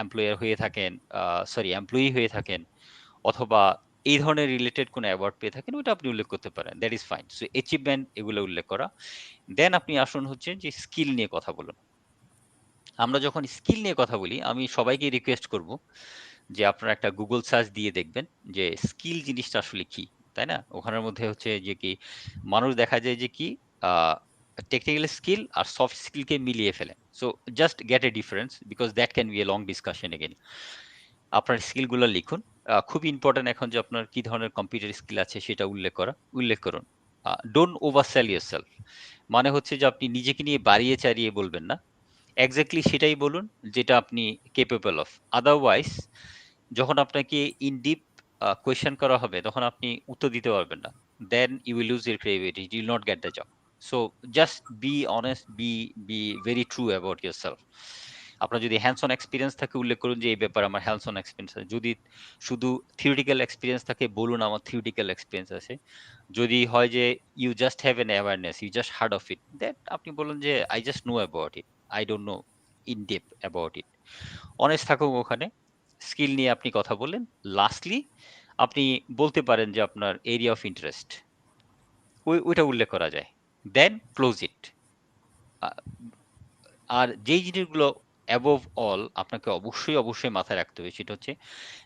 S2: এমপ্লয়ার হয়ে থাকেন, এমপ্লয়ি হয়ে থাকেন, অথবা এই ধরনের রিলেটেড কোনো অ্যাওয়ার্ড পেয়ে থাকেন, ওটা আপনি উল্লেখ করতে পারেন, that is fine. So achievement এগুলো উল্লেখ করা। দেন আপনি আসুন হচ্ছে যে স্কিল নিয়ে কথা বলুন। আমরা যখন স্কিল নিয়ে কথা বলি, আমি সবাইকে রিকোয়েস্ট করব যে আপনারা একটা গুগল সার্চ দিয়ে দেখবেন যে স্কিল জিনিসটা আসলে কি, তাই না? ওখানের মধ্যে হচ্ছে যে কি মানুষ দেখা যায় যে কি টেকনিক্যাল স্কিল আর সফট স্কিলকে মিলিয়ে ফেলে। So just get a difference, because that can be a long discussion again. আপনার স্কিলগুলো লিখুন। খুব ইম্পর্টেন্ট এখন যে আপনার কি ধরনের কম্পিউটার স্কিল আছে সেটা উল্লেখ করুন। Don't oversell yourself. মানে হচ্ছে যে আপনি নিজেকে নিয়ে বাড়িয়ে চাড়িয়ে বলবেন না। এক্স্যাক্টলি সেটাই বলুন যেটা আপনি কেপেবল অফ। আদারওয়াইজ যখন আপনাকে ইন ডিপ কোয়েশ্চেন করা হবে, তখন আপনি উত্তর দিতে পারবেন না। Then you will lose your credibility, you will not get the job. So just be honest, be very true about yourself. আপনার যদি হ্যান্ডস অন এক্সপিরিয়েন্স থাকে, উল্লেখ করুন যে এই ব্যাপারে আমার হ্যান্ডস অন এক্সপিরিয়েন্স আছে। যদি শুধু থিওরিটিক্যাল এক্সপিরিয়েন্স থাকে, বলুন আমার থিওরিটিক্যাল এক্সপিরিয়েন্স আছে। যদি হয় যে you just have an awareness, you just heard of it, that আপনি বলুন যে I just know about it, I don't know in depth about it. Honest থাকুন ওখানে। স্কিল নিয়ে আপনি কথা বললেন। লাস্টলি আপনি বলতে পারেন যে আপনার এরিয়া অফ ইন্টারেস্ট, ওইটা উল্লেখ করা যায়। দেন ক্লোজ ইট। আর যেই জিনিসগুলো অ্যাবভ অল আপনাকে অবশ্যই মাথায় রাখতে হবে, সেটা হচ্ছে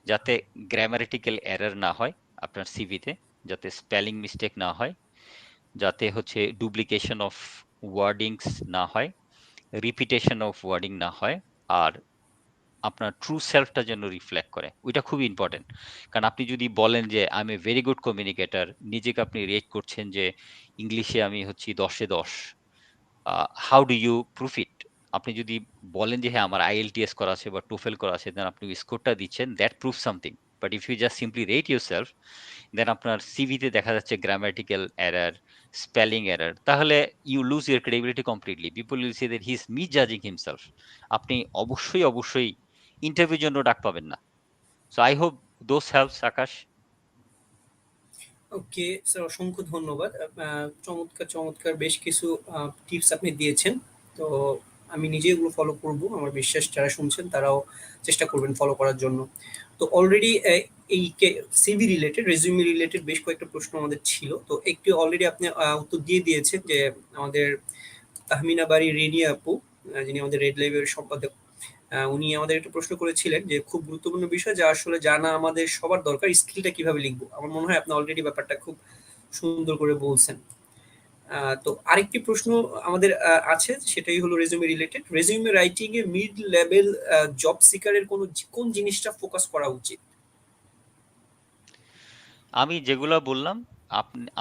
S2: যাতে গ্রামাটিক্যাল এরর না হয় আপনার সিভিতে, যাতে স্পেলিং মিস্টেক না হয়, যাতে হচ্ছে ডুপ্লিকেশন অফ ওয়ার্ডিংস না হয়, রিপিটেশন অফ ওয়ার্ডিং না হয়, আর আপনার ট্রু সেলফটা যেন রিফ্লেক্ট করে। ওইটা খুব ইম্পর্টেন্ট। কারণ আপনি যদি বলেন যে I M a very good communicator, নিজেকে আপনি রেট করছেন যে ইংলিশে আমি হচ্ছি 10-এ 10, হাউ ডু ইউ প্রুফ ইট? আপনি যদি বলেন যে হ্যাঁ আমার আইএলটিএস করা আছে বা টোফেল করা আছে, দেন আপনি স্কোরটা দিচ্ছেন, that proof something. But if you just simply rate yourself, then আপনার সিভিতে দেখা যাচ্ছে গ্রামাটিক্যাল এরর, স্পেলিং এরর, তাহলে you lose your credibility completely. People will say that he is misjudging himself. আপনি অবশ্যই ইন্টারভিউর জন্য ডাক পাবেন না। So I hope those helps, Akash.
S1: Okay sir, অসংখ্য ধন্যবাদ। চমৎকার চমৎকার বেশ কিছু টিপস আপনি দিয়েছেন। তো আমি নিজে এগুলো ফলো করব, আমার বিশ্বাস যারা শুনছেন তারাও চেষ্টা করবেন ফলো করার জন্য। তো অলরেডি এই সিভি রিলেটেড, রেজিউমি রিলেটেড বেশ কয়েকটা প্রশ্ন আমাদের ছিল, তো একটু অলরেডি আপনি উত্তর দিয়ে দিয়েছেন যে আমাদের তাহমিনা বাড়ি রেনি আপু, যিনি আমাদের রেড লাইভের সম্পাদক, উনি আমাদের একটা প্রশ্ন করেছিলেন যে খুব গুরুত্বপূর্ণ বিষয় যা আসলে জানা আমাদের সবার দরকার, স্কিলটা কিভাবে লিখবো। আমার মনে হয় আপনি অলরেডি ব্যাপারটা খুব সুন্দর করে বলছেন। তো আরেকটি প্রশ্ন আমাদের আছে, সেটাই হলো রেজিউমে রিলেটেড। রেজিউমে রাইটিং এ মিড লেভেল জব সিকারের কোন জিনিসটা ফোকাস করা উচিত?
S2: আমি যেগুলো বললাম,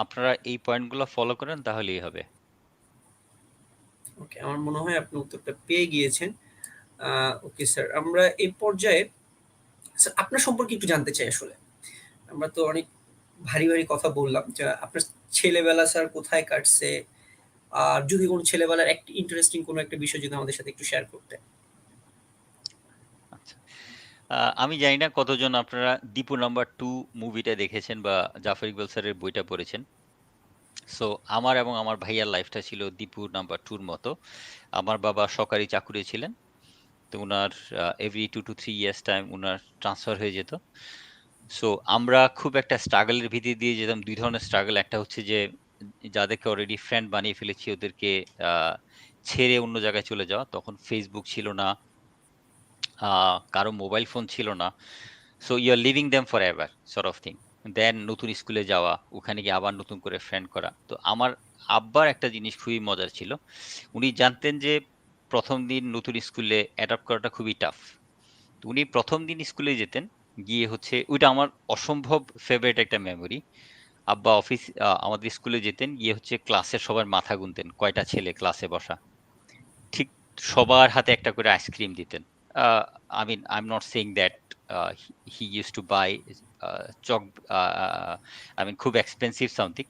S2: আপনারা এই পয়েন্টগুলো ফলো করেন তাহলেই হবে।
S1: ওকে, আমার মনে হয় আপনি উত্তরটা পেয়ে গিয়েছেন। ওকে স্যার, আমরা এই পর্যায়ে স্যার আপনার সম্পর্কে একটু জানতে চাই আসলে। আমরা তো অনেক ভারী ভারী কথা বললাম, যে আপনার ছেলেবেলা স্যার কোথায় কাটছে, আর যদি কোনো ছেলেবেলার একটা ইন্টারেস্টিং কোনো একটা বিষয় যদি আমাদের সাথে একটু শেয়ার করতে।
S2: আচ্ছা, আমি জানি না কতজন আপনারা দীপু নাম্বার 2 মুভিটা দেখেছেন বা জাফর ইকবাল স্যারের বইটা পড়েছেন। সো আমার এবং আমার ভাইয়ার লাইফটা ছিল দীপু নাম্বার 2 এর মতো। আমার বাবা সরকারি চাকুরে ছিলেন, তো উনার এভরি 2 to 3 ইয়ার্স টাইম উনার ট্রান্সফার হয়ে যেত। সো আমরা খুব একটা স্ট্রাগলের ভিতর দিয়ে যেতাম। দুই ধরনের স্ট্রাগল, একটা হচ্ছে যে যাদেরকে অলরেডি ফ্রেন্ড বানিয়ে ফেলেছি ওদেরকে ছেড়ে অন্য জায়গায় চলে যাওয়া। তখন ফেসবুক ছিল না, কারো মোবাইল ফোন ছিল না। So you are living them forever sort of thing. Then নতুন স্কুলে যাওয়া, ওখানে গিয়ে আবার নতুন করে ফ্রেন্ড করা। তো আমার আব্বার একটা জিনিস খুবই মজার ছিল, উনি জানতেন যে প্রথম দিন নতুন স্কুলে অ্যাডাপ্ট করাটা খুবই টাফ। তো উনি প্রথম দিন স্কুলে যেতেন, গিয়ে হচ্ছে ওইটা আমার অসম্ভব ফেভারিট একটা মেমোরি। আব্বা আমাদের স্কুলে যেতেন, গিয়ে হচ্ছে ক্লাসের সবার মাথা গুনতেন কয়টা ছেলে ক্লাসে বসা, ঠিক সবার হাতে একটা করে আইসক্রিম দিতেন। I mean I am not saying that he use to buy chalk, I mean খুব এক্সপেন্সিভ সামথিং,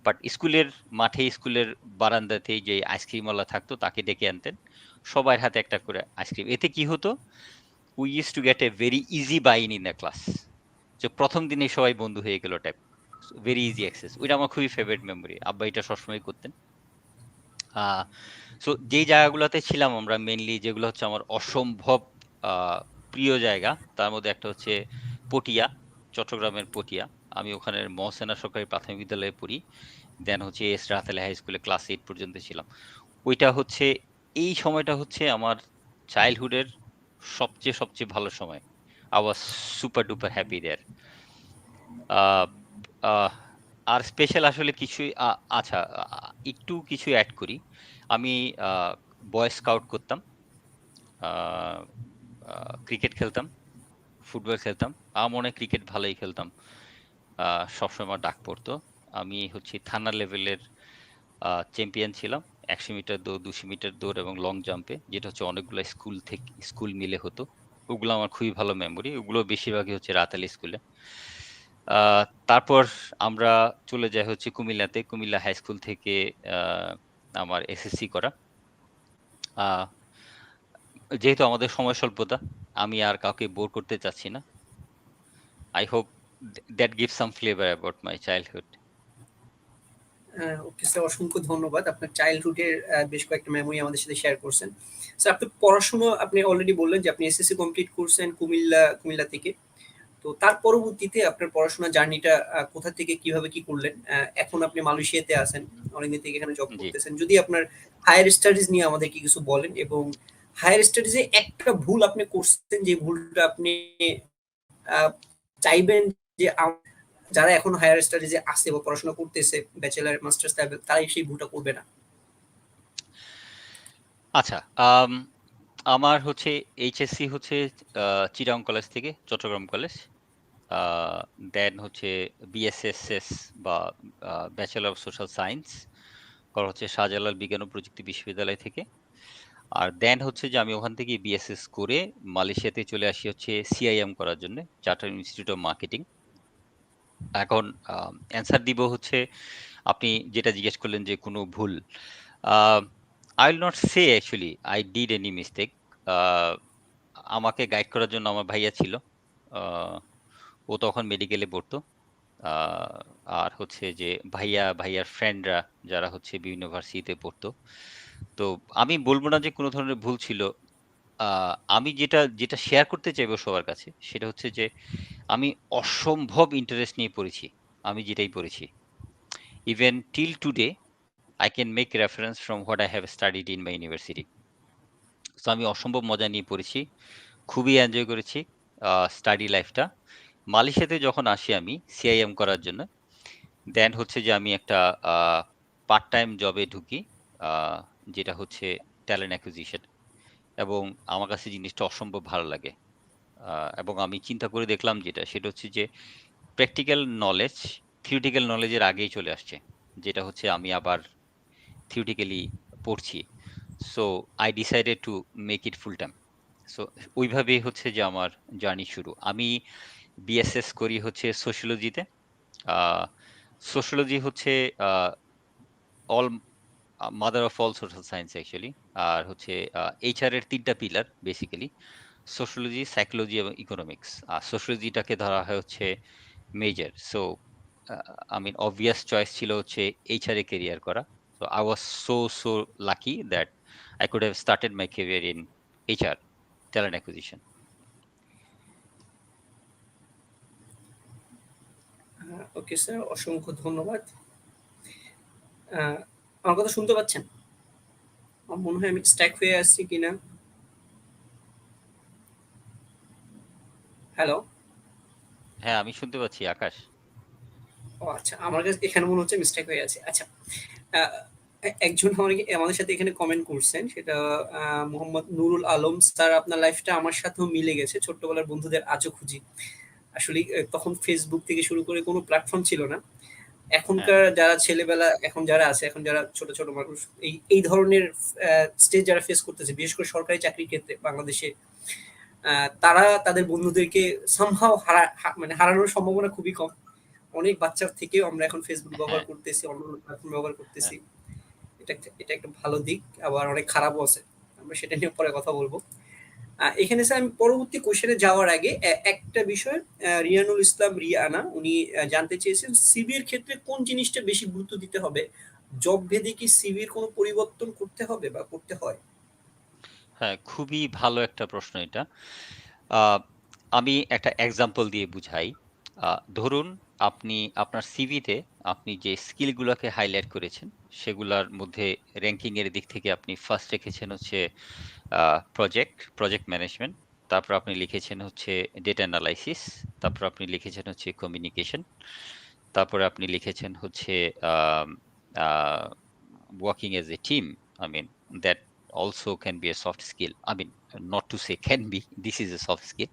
S2: বাট স্কুলের মাঠে, স্কুলের বারান্দাতে যে আইসক্রিমওয়ালা থাকতো তাকে ডেকে আনতেন, সবার হাতে একটা করে আইসক্রিম। এতে কি হতো, we use to get a very easy buy in the class, যে প্রথম দিনে সবাই বন্ধু হয়ে গেল টাইপ, ভেরি ইজি অ্যাক্সেস। ওইটা আমার খুবই ফেভারিট মেমোরি, আব্বা এটা সবসময় করতেন। সো যেই জায়গাগুলোতে ছিলাম আমরা মেইনলি, যেগুলো হচ্ছে আমার অসম্ভব আহ, প্রিয় জায়গা, তার মধ্যে একটা হচ্ছে পটিয়া, চট্টগ্রামের পটিয়া। আমি ওখানে মহসেনা সরকারি প্রাথমিক বিদ্যালয়ে পড়ি। দেন হচ্ছে এস রাতেলা হাই স্কুলে ক্লাস 8 পর্যন্ত ছিলাম। ওইটা হচ্ছে, এই সময়টা হচ্ছে আমার চাইল্ডহুডের সবচেয়ে সবচেয়ে ভালো সময়। I was super duper happy there. Ah, ah, আর স্পেশাল আসলে কিছুই আচ্ছা, একটু কিছু অ্যাড করি। আমি বয় স্কাউট করতাম, ক্রিকেট খেলতাম, ফুটবল খেলতাম। আমার মনে হয় ক্রিকেট ভালোই খেলতাম, সবসময় আমার ডাক পড়তো। আমি হচ্ছে থানা লেভেলের চ্যাম্পিয়ন ছিলাম 100 মিটার দৌড়, 200 মিটার দৌড় এবং লং জাম্পে, যেটা হচ্ছে অনেকগুলো স্কুল মিলে হতো। ওগুলো আমার খুবই ভালো মেমোরি, ওগুলো বেশিরভাগই হচ্ছে রাতালি স্কুলে। তারপর আমরা চলে যাই হচ্ছে কুমিল্লাতে, কুমিল্লা হাই স্কুল থেকে আহ, আমার এসএসসি করা। আহ, যেহেতু আমাদের সময় স্বল্পতা, আমি আর কাউকে বোর করতে চাচ্ছি না। I hope that give some flavour about my childhood.
S1: Okay sir, অসংখ্য ধন্যবাদ। আপনার চাইল্ডহুডের বেশ কয়েকটা মেমোরি আমাদের সাথে শেয়ার করছেন। স্যার আপনার পড়াশোনা আপনি অলরেডি বললেন যে আপনি এসএসসি কমপ্লিট করছেন কুমিল্লা থেকে। তো তার পরবর্তীতে আপনার পড়াশোনার জার্নিটা কোথা থেকে কিভাবে কি করলেন? এখন আপনি মালয়েশিয়াতে আছেন, অনেকদিন থেকে এখানে জব
S2: জি,
S1: করতেছেন। যদি আপনার হায়ার স্টাডিজ নিয়ে আমাদেরকে কিছু বলেন, এবং হায়ার স্টাডিজে একটা ভুল আপনি করছেন, যে ভুলটা আপনি আহ, চাইবেন যে যারা এখন হায়ার স্টাডিজে আছে বা পড়াশোনা করতেছে, ব্যাচেলার মাস্টার্স লেভেল, তারাই সেই ভুলটা করবে না।
S2: আচ্ছা। আমার হচ্ছে এইচএসসি হচ্ছে চিটাগং কলেজ থেকে চট্টগ্রাম কলেজ। দেন হচ্ছে বিএসএসএস বা ব্যাচেলর অফ সোশ্যাল সায়েন্স করা হচ্ছে শাহজালাল বিজ্ঞান ও প্রযুক্তি বিশ্ববিদ্যালয় থেকে। আর দেন হচ্ছে যে আমি ওখান থেকে বিএসএস করে মালয়েশিয়াতে চলে আসি হচ্ছে সিআইএম করার জন্য, চার্টার ইনস্টিটিউট অফ মার্কেটিং। এখন অ্যান্সার দিব হচ্ছে আপনি যেটা জিজ্ঞেস করলেন যে কোনো ভুল, I will not say actually I did any mistake. আমাকে গাইড করার জন্য আমার ভাইয়া ছিল। ও তখন মেডিকেলে পড়তো। আর হচ্ছে যে ভাইয়ার ফ্রেন্ডরা যারা হচ্ছে বিভিন্ন ভার্সিটিতে পড়তো। তো আমি বলবো না যে কোনো ধরনের ভুল ছিল। আমি যেটা শেয়ার করতে চাইবো সবার কাছে সেটা হচ্ছে যে আমি অসম্ভব ইন্টারেস্ট নিয়ে পড়েছি। আমি যেটাই পড়েছি, even till today I can make reference from what I have studied in my university. তো আমি অসম্ভব মজা নিয়ে পড়েছি, খুবই এনজয় করেছি স্টাডি লাইফটা। মালয়েশিয়াতে যখন আসি আমি সিআইএম করার জন্য, দেন হচ্ছে যে আমি একটা পার্ট টাইম জবে ঢুকি, আহ, যেটা হচ্ছে ট্যালেন্ট অ্যাকুইজিশন। এবং আমার কাছে জিনিসটা অসম্ভব ভালো লাগে। এবং আমি চিন্তা করে দেখলাম সেটা হচ্ছে যে প্র্যাকটিক্যাল নলেজ থিওরিটিক্যাল নলেজের আগেই চলে আসছে, যেটা হচ্ছে আমি আবার থিওরিটিক্যালি পড়ছি। So I decided to make it full time. So ওইভাবেই হচ্ছে যে আমার জার্নি শুরু। আমি বিএসএস করি হচ্ছে সোশিওলজিতে। সোশিওলজি হচ্ছে all mother of all social science actually. আর হচ্ছে এইচআর এর 3টা পিলার বেসিক্যালি: সোশিওলজি, সাইকোলজি এবং ইকোনমিক্স। আর সোশিওলজিটাকে ধরা হয় হচ্ছে major. So I mean obvious choice ছিল হচ্ছে এইচআর এ ক্যারিয়ার করা। So I was so lucky that I could have started my career in HR, talent acquisition.
S1: Okay sir, অসংখ্য ধন্যবাদ। আমার কথা শুনতে পাচ্ছেন? আমার মনে হয় আমি স্ট্যাক হয়ে আসছি কিনা। হ্যালো।
S2: হ্যাঁ, আমি শুনতে পাচ্ছি আকাশ।
S1: ও আচ্ছা, আমার কাছে এখানে মনে হচ্ছে মিস্টেক হয়ে আছে। আচ্ছা, আহ, একজন আমাদের সাথে এখানে কমেন্ট করছেন, সেটা মোহাম্মদ নুরুল আলম স্যার। আপনার লাইফটা আমার সাথেও মিলে গেছে, ছোট্টবেলার বন্ধুদের আজও খুঁজি। আসলে তখন ফেসবুক থেকে শুরু করে কোনো প্ল্যাটফর্ম ছিল না।
S2: হ্যাঁ,
S1: এখনকার যারা ছেলেবেলা, এখন যারা আছে, এখন যারা ছোট ছোট মানুষ, এই এই ধরনের স্টেজ যারা ফেস করতেছে, বিশেষ করে সরকারি চাকরির ক্ষেত্রে বাংলাদেশে, তারা তাদের বন্ধুদেরকে সামহাও মানে হারানোর সম্ভাবনা খুবই কম। অনেক বাচ্চার থেকেও আমরা এখন ফেসবুক ব্যবহার
S2: হ্যাঁ,
S1: করতেছি, অন্যান্য প্ল্যাটফর্ম ব্যবহার
S2: হ্যাঁ।
S1: করতেছি। এটা একটা ভালো দিক, আবার অনেক খারাপও আছে। আমরা সেটা নিয়ে পরে কথা বলবো। এখানে স্যার আমি পরবর্তী কোশ্চেনে যাওয়ার আগে একটা বিষয়, রিয়ানুল ইসলাম রিয়ানা উনি জানতে চেয়েছেন সিভির ক্ষেত্রে কোন জিনিসটা বেশি গুরুত্ব দিতে হবে? জব ভেদে কি সিভির কোনো পরিবর্তন করতে হবে বা করতে হয়?
S2: হ্যাঁ, খুবই ভালো একটা প্রশ্ন এটা। আ আমি একটা এক্সাম্পল দিয়ে বুঝাই। ধরুন আপনি আপনার সিভিতে আপনি যে স্কিলগুলাকে হাইলাইট করেছেন, সেগুলার মধ্যে র‍্যাংকিং এর দিক থেকে আপনি ফার্স্ট রেখেছেন হচ্ছে প্রজেক্ট ম্যানেজমেন্ট। তারপর আপনি লিখেছেন হচ্ছে ডেটা অ্যানালাইসিস। তারপর আপনি লিখেছেন হচ্ছে কমিউনিকেশন। তারপরে আপনি লিখেছেন হচ্ছে আম আ working as a team. I mean, that also can be a soft skill. I mean, not to say can be, this is a soft skill.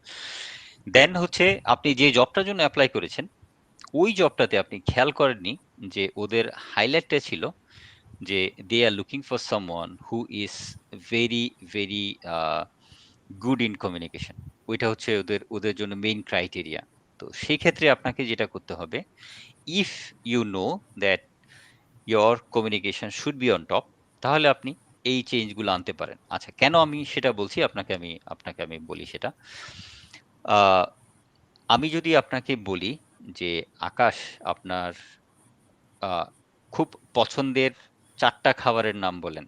S2: দেন হচ্ছে আপনি যে জবটার জন্য এপ্লাই করেছেন, ওই জবটাতে আপনি খেয়াল করেননি যে ওদের হাইলাইটটা ছিল যে they are looking for someone who is very very good in communication. ওইটা হচ্ছে ওদের ওদের জন্য মেইন ক্রাইটেরিয়া। তো সেই ক্ষেত্রে আপনাকে যেটা করতে হবে, if you know that your communication should be on top, তাহলে আপনি এই চেঞ্জ গুলো আনতে পারেন। আচ্ছা, কেন আমি সেটা বলছি আপনাকে আমি বলি সেটা। আহ, আমি যদি আপনাকে বলি যে আকাশ, আপনার আহ, খুব পছন্দের 4টা খাবারের নাম বলেন,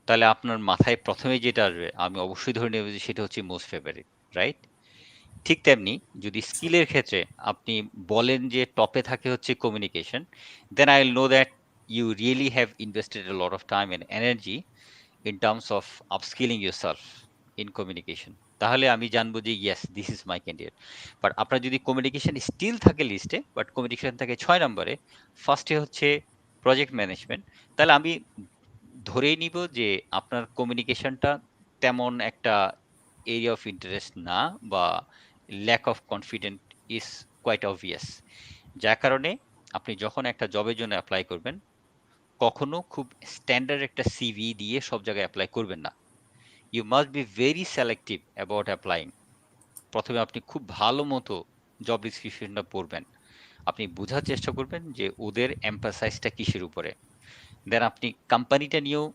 S2: তাহলে আপনার মাথায় প্রথমে যেটা আসবে আমি অবশ্যই ধরে নেব যে সেটা হচ্ছে মোস্ট ফেভারিট, রাইট? ঠিক তেমনি যদি স্কিলের ক্ষেত্রে আপনি বলেন যে টপে থাকে হচ্ছে communication, then I will know that you really have invested a lot of time and energy in terms of upskilling yourself in communication। তাহলে আমি জানবো যে yes, this is my candidate। But আপনার যদি কমিউনিকেশন স্টিল থাকে লিস্টে, বাট কমিউনিকেশন থাকে 6 নম্বরে, ফার্স্টে হচ্ছে প্রজেক্ট ম্যানেজমেন্ট, তাহলে আমি ধরেই নিব যে আপনার কমিউনিকেশনটা তেমন একটা এরিয়া অফ ইন্টারেস্ট না, বা lack of confident is quite obvious. যার কারণে আপনি যখন একটা জবের জন্য অ্যাপ্লাই করবেন, কখনো খুব স্ট্যান্ডার্ড একটা সিভি দিয়ে সব জায়গায় অ্যাপ্লাই করবেন না। You must be very selective about applying. প্রথমে আপনি খুব ভালো মতো জব ডিসক্রিপশনটা পড়বেন। আপনি বোঝার চেষ্টা করবেন যে ওদের এমফাসাইজটা কিসের উপরে। দেন আপনি কোম্পানিটা নিয়েও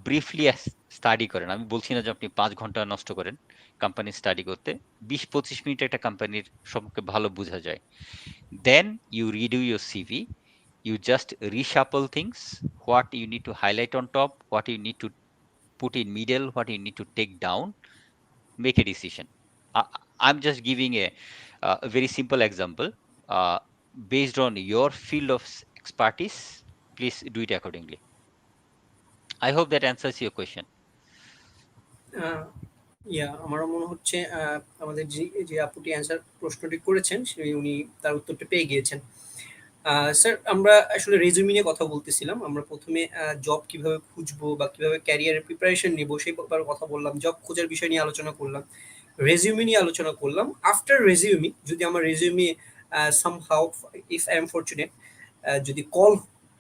S2: ব্রিফলি স্টাডি করেন। আমি বলছি না যে আপনি 5 ঘন্টা নষ্ট করেন কোম্পানি স্টাডি করতে। 20-25 মিনিট একটা কোম্পানির সম্পর্কে ভালো বোঝা যায়। Then you redo your CV. You just reshuffle things, what you need to highlight on top, what you need to put in middle, what you need to take down, make a decision. I'm just giving a very simple example. Uh, Based on your field of expertise, please do it accordingly. I hope that answers your question.
S1: আমারও মনে হচ্ছে আমাদের যে যে আপুটি অ্যান্সার প্রশ্নটি করেছেন উনি তার উত্তরটা পেয়ে গিয়েছেন। স্যার, আমরা আসলে রেজুমি নিয়ে কথা বলতেছিলাম। আমরা প্রথমে জব কিভাবে খুঁজবো বা কিভাবে ক্যারিয়ারের প্রিপারেশন নিব সেই ব্যাপারে কথা বললাম, জব খোঁজার বিষয় নিয়ে আলোচনা করলাম, রেজিউমি নিয়ে আলোচনা করলাম। আফটার রেজিউমি, যদি আমার resume somehow, if I am fortunate, যদি কল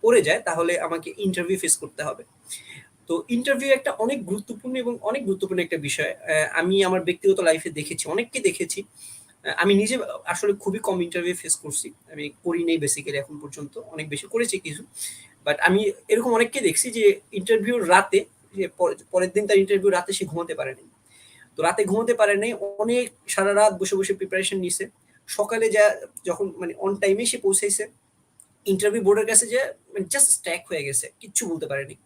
S1: পড়ে যায় তাহলে আমাকে ইন্টারভিউ ফেস করতে হবে। তো ইন্টারভিউ একটা অনেক গুরুত্বপূর্ণ এবং অনেক গুরুত্বপূর্ণ একটা বিষয়। আমি আমার ব্যক্তিগত লাইফে দেখেছি, অনেককে দেখেছি। আমি নিজে আসলে খুবই কম ইন্টারভিউ ফেস করছি। আমি করি নাই বেসিক্যালি এখন পর্যন্ত, অনেক বেশি করেছি কিছু। বাট আমি এরকম অনেককে দেখছি যে ইন্টারভিউর রাতে, যে পরের দিন তার ইন্টারভিউ রাতে সে ঘুমাতে পারেনি। তো রাতে ঘুমাতে পারে নাই, অনেক সারা রাত বসে বসে প্রিপারেশন নিছে। সকালে যা যখন মানে অন টাইমে সে পৌঁছাইছে, ইন্টারভিউ বোর্ডের কাছে যে মানে জাস্ট স্ট্যাক হয়ে গেছে, কিচ্ছু বলতে পারেনি।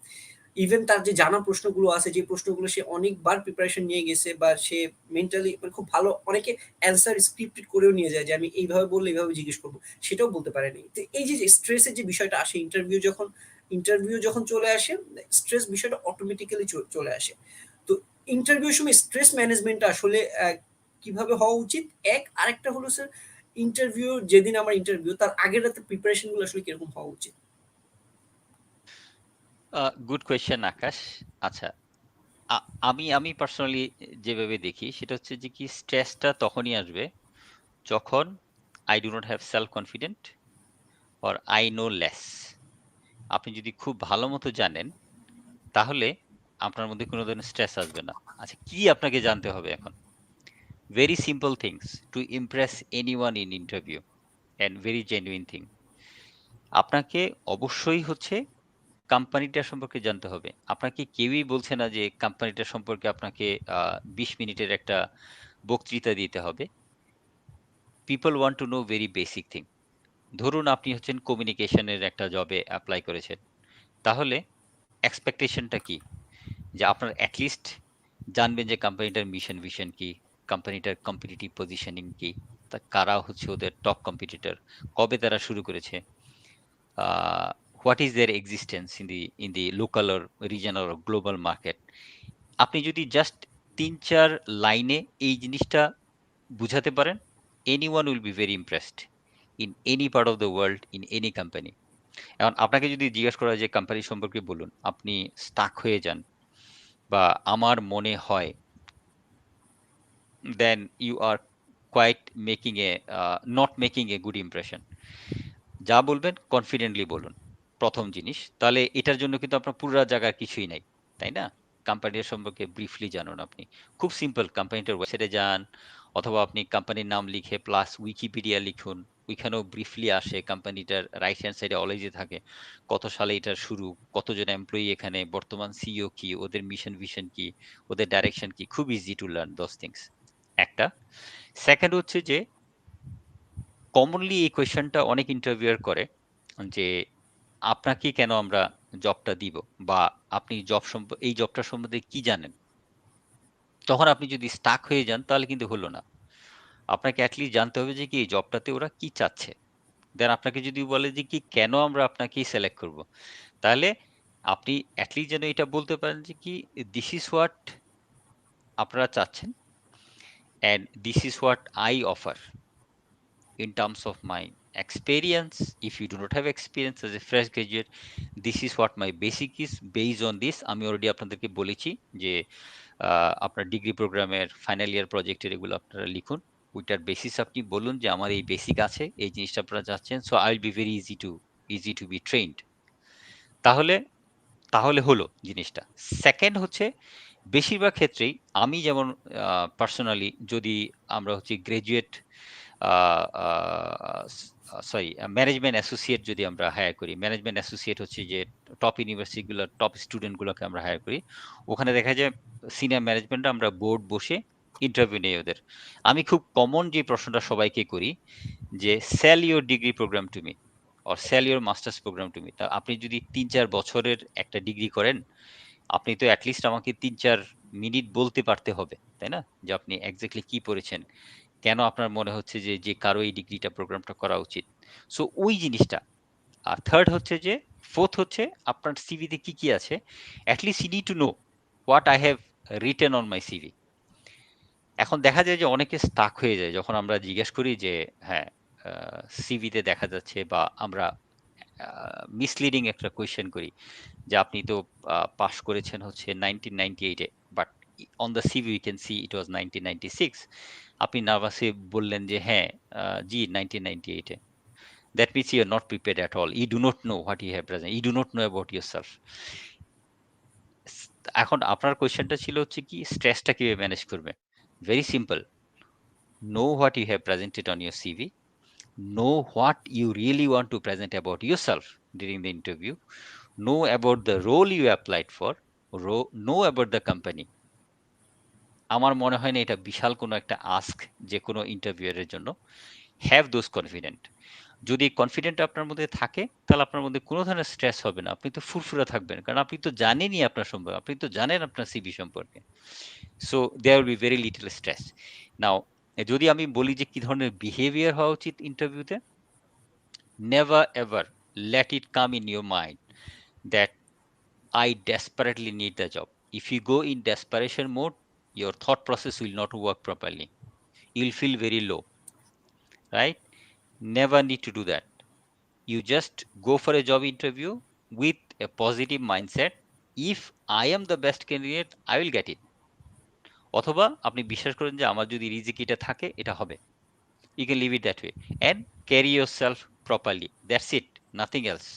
S1: ইভেন তার যে জানা প্রশ্নগুলো আছে, যে প্রশ্নগুলো সে অনেকবার প্রিপারেশন নিয়ে গেছে বা সে মেন্টালি মানে খুব ভালো, অনেকে অ্যান্সার স্ক্রিপ্টেড করেও নিয়ে যায় যে আমি এইভাবে বললে এইভাবে জিজ্ঞেস করবো, সেটাও বলতে পারেনি। তো এই যে স্ট্রেসের যে বিষয়টা আসে ইন্টারভিউ যখন চলে আসে, স্ট্রেস বিষয়টা অটোমেটিক্যালি চলে আসে। তো ইন্টারভিউর সময় স্ট্রেস ম্যানেজমেন্টটা আসলে কিভাবে হওয়া উচিত? আরেকটা হলো স্যার, ইন্টারভিউ যেদিন আমার ইন্টারভিউ তার আগের রাতে প্রিপারেশন গুলো আসলে কিরকম হওয়া উচিত?
S2: গুড কোয়েশ্চেন আকাশ। আচ্ছা, আমি আমি পার্সোনালি যেভাবে দেখি সেটা হচ্ছে যে কি স্ট্রেসটা তখনই আসবে যখন I do not have self confident or I know less. আপনি যদি খুব ভালো মতো জানেন তাহলে আপনার মধ্যে কোনো ধরনের স্ট্রেস আসবে না। আচ্ছা, কি আপনাকে জানতে হবে এখন? Very simple things to Impress anyone in interview and very genuine thing. আপনাকে অবশ্যই হচ্ছে কোম্পানিটা সম্পর্কে জানতে হবে। আপনাকে কেউই বলছে না যে কোম্পানিটা সম্পর্কে আপনাকে 20 মিনিটের একটা বক্তৃতা দিতে হবে। People want to know very basic thing. ধরুন আপনি হচ্ছেন কমিউনিকেশনের একটা জবে এপ্লাই করেছেন। তাহলে এক্সপেকটেশনটা কি? যে আপনার এট লিস্ট জানবেন যে কোম্পানিটার মিশন ভিশন কি, কোম্পানিটার কম্পিটিটিভ পজিশনিং কি, কারা হচ্ছে ওদের টপ কম্পিটিটর, কবে তারা শুরু করেছে, what is their existence in the local or regional or global market. আপনি যদি জাস্ট 3-4 লাইনে এই জিনিসটা বুঝাতে পারেন, anyone will be very impressed in any part of the world, in any company. এখন আপনাকে যদি জিজ্ঞেস করা হয় যে কোম্পানি সম্পর্কে বলুন, আপনি স্টাক হয়ে যান বা আমার মনে হয়, then you are quite making a not making a good impression. যা বলবেন কনফিডেন্টলি বলুন, প্রথম জিনিস। তাহলে এটার জন্য কিন্তু আপনার পুরো জায়গার কিছুই নাই, তাই না? কোম্পানির সম্পর্কে ব্রিফলি জানুন আপনি। খুব সিম্পল, কোম্পানিটার ওয়েবসাইটে যান, অথবা আপনি কোম্পানির নাম লিখে প্লাস উইকিপিডিয়া লিখুন। ওইখানেও ব্রিফলি আসে, কোম্পানিটার রাইট হ্যান্ড সাইডে অলওয়েজই থাকে কত সালে এটার শুরু, কতজন এমপ্লয়ি এখানে, বর্তমান সিইও কি, ওদের মিশন ভিশন কি, ওদের ডাইরেকশন কি। খুব easy to learn those things, একটা। সেকেন্ড হচ্ছে যে কমনলি এই কোয়েশ্চেনটা অনেক ইন্টারভিউয়ার করে যে আপনাকে কেন আমরা জবটা দিব, বা আপনি এই জবটা সম্বন্ধে কি জানেন। তখন আপনি যদি স্টাক হয়ে যান তাহলে কিন্তু হলো না। আপনাকে অ্যাটলিস্ট জানতে হবে যে কি এই জবটাতে ওরা কি চাচ্ছে। দেন আপনাকে যদি বলে যে কি কেন আমরা আপনাকেই সিলেক্ট করব, তাহলে আপনি অ্যাটলিস্ট যেন এটা বলতে পারেন যে কি দিস ইজ হোয়াট আপনারা চাচ্ছেন, and this is what I offer in terms of my experience. If you do not have experience as a fresh graduate, this is what my basic is. Based on this, আমি অলরেডি আপনাদেরকে বলেছি যে আপনার ডিগ্রি প্রোগ্রামের ফাইনাল ইয়ার প্রজেক্টের এগুলো আপনারা লিখুন। ওইটার বেসিস আপনি বলুন যে আমার এই বেসিক আছে, এই জিনিসটা আপনারা যাচ্ছেন, so I will be very easy to B trend. তাহলে তাহলে হলো জিনিসটা। সেকেন্ড হচ্ছে বেশিরভাগ ক্ষেত্রেই আমি যেমন পার্সোনালি যদি আমরা হচ্ছে গ্রাজুয়েট সরি ম্যানেজমেন্ট অ্যাসোসিয়েট যদি আমরা হায়ার করি, ম্যানেজমেন্ট অ্যাসোসিয়েট হচ্ছে যে টপ ইউনিভার্সিটিগুলো টপ স্টুডেন্টগুলোকে আমরা হায়ার করি, ওখানে দেখা যায় সিনিয়র ম্যানেজমেন্ট আমরা বোর্ড বসে ইন্টারভিউ নেই ওদের। আমি খুব কমন যে প্রশ্নটা সবাইকে করি যে sell your degree program to me or sell your masters program to me. তা আপনি যদি ৩-৪ বছরের একটা ডিগ্রি করেন, আপনি তো অ্যাটলিস্ট আমাকে ৩-৪ মিনিট বলতে পারতে হবে, তাই না? যে আপনি এক্স্যাক্টলি কি পড়েছেন, কেন আপনার মনে হচ্ছে যে যে কারো এই ডিগ্রিটা প্রোগ্রামটা করা উচিত। সো ওই জিনিসটা। আর থার্ড হচ্ছে যে ফোর্থ হচ্ছে আপনার সিভিতে কি কি আছে, at least you need to know what I have written on my CV. এখন দেখা যায় যে অনেকে স্টাক হয়ে যায় যখন আমরা জিজ্ঞেস করি যে হ্যাঁ সিভিতে দেখা যাচ্ছে, বা আমরা মিসলিডিং একটা কোয়েশ্চেন করি যে আপনি তো পাস করেছেন হচ্ছে 1998-এ, but on the CV we can see it was 1996। আপনি নার্ভাসে বললেন যে হ্যাঁ জি 1998-এ। That means you are not prepared at all, you do not know what you have present, you do not know about yourself. এখন আপনার কোয়েশ্চেনটা ছিল হচ্ছে কি স্ট্রেসটা কিভাবে ম্যানেজ করবে। Very simple, know what you have presented on your CV, know what you really want to present about yourself during the interview, know about the role you applied for, know about the company. আমার মনে হয় না এটা বিশাল কোনো একটা আস্ক যে কোনো ইন্টারভিউয়ারের জন্য। Have those confident. যদি কনফিডেন্ট আপনার মধ্যে থাকে তাহলে আপনার মধ্যে কোনো ধরনের স্ট্রেস হবে না, আপনি তো ফুরফুরা থাকবেন, কারণ আপনি তো জানেনই আপনার সম্পর্কে, আপনি তো জানেন আপনার সিভি সম্পর্কে। So there will be very little stress. Now যদি আমি বলি যে কি ধরনের বিহেভিয়ার হওয়া উচিত ইন্টারভিউতে, never ever let it come in your mind that I desperately need the job. If you go in desperation mode, your thought process will not work properly. You'll feel very low, right? Never need to do that. You just go for a job interview with a positive mindset. If I am the best candidate, I will get it. অথবা আপনি বিশ্বাস করেন যে আমার যদি রিজিক এটা থাকে এটা হবে। You can leave it that way and carry yourself properly. That's it, nothing else.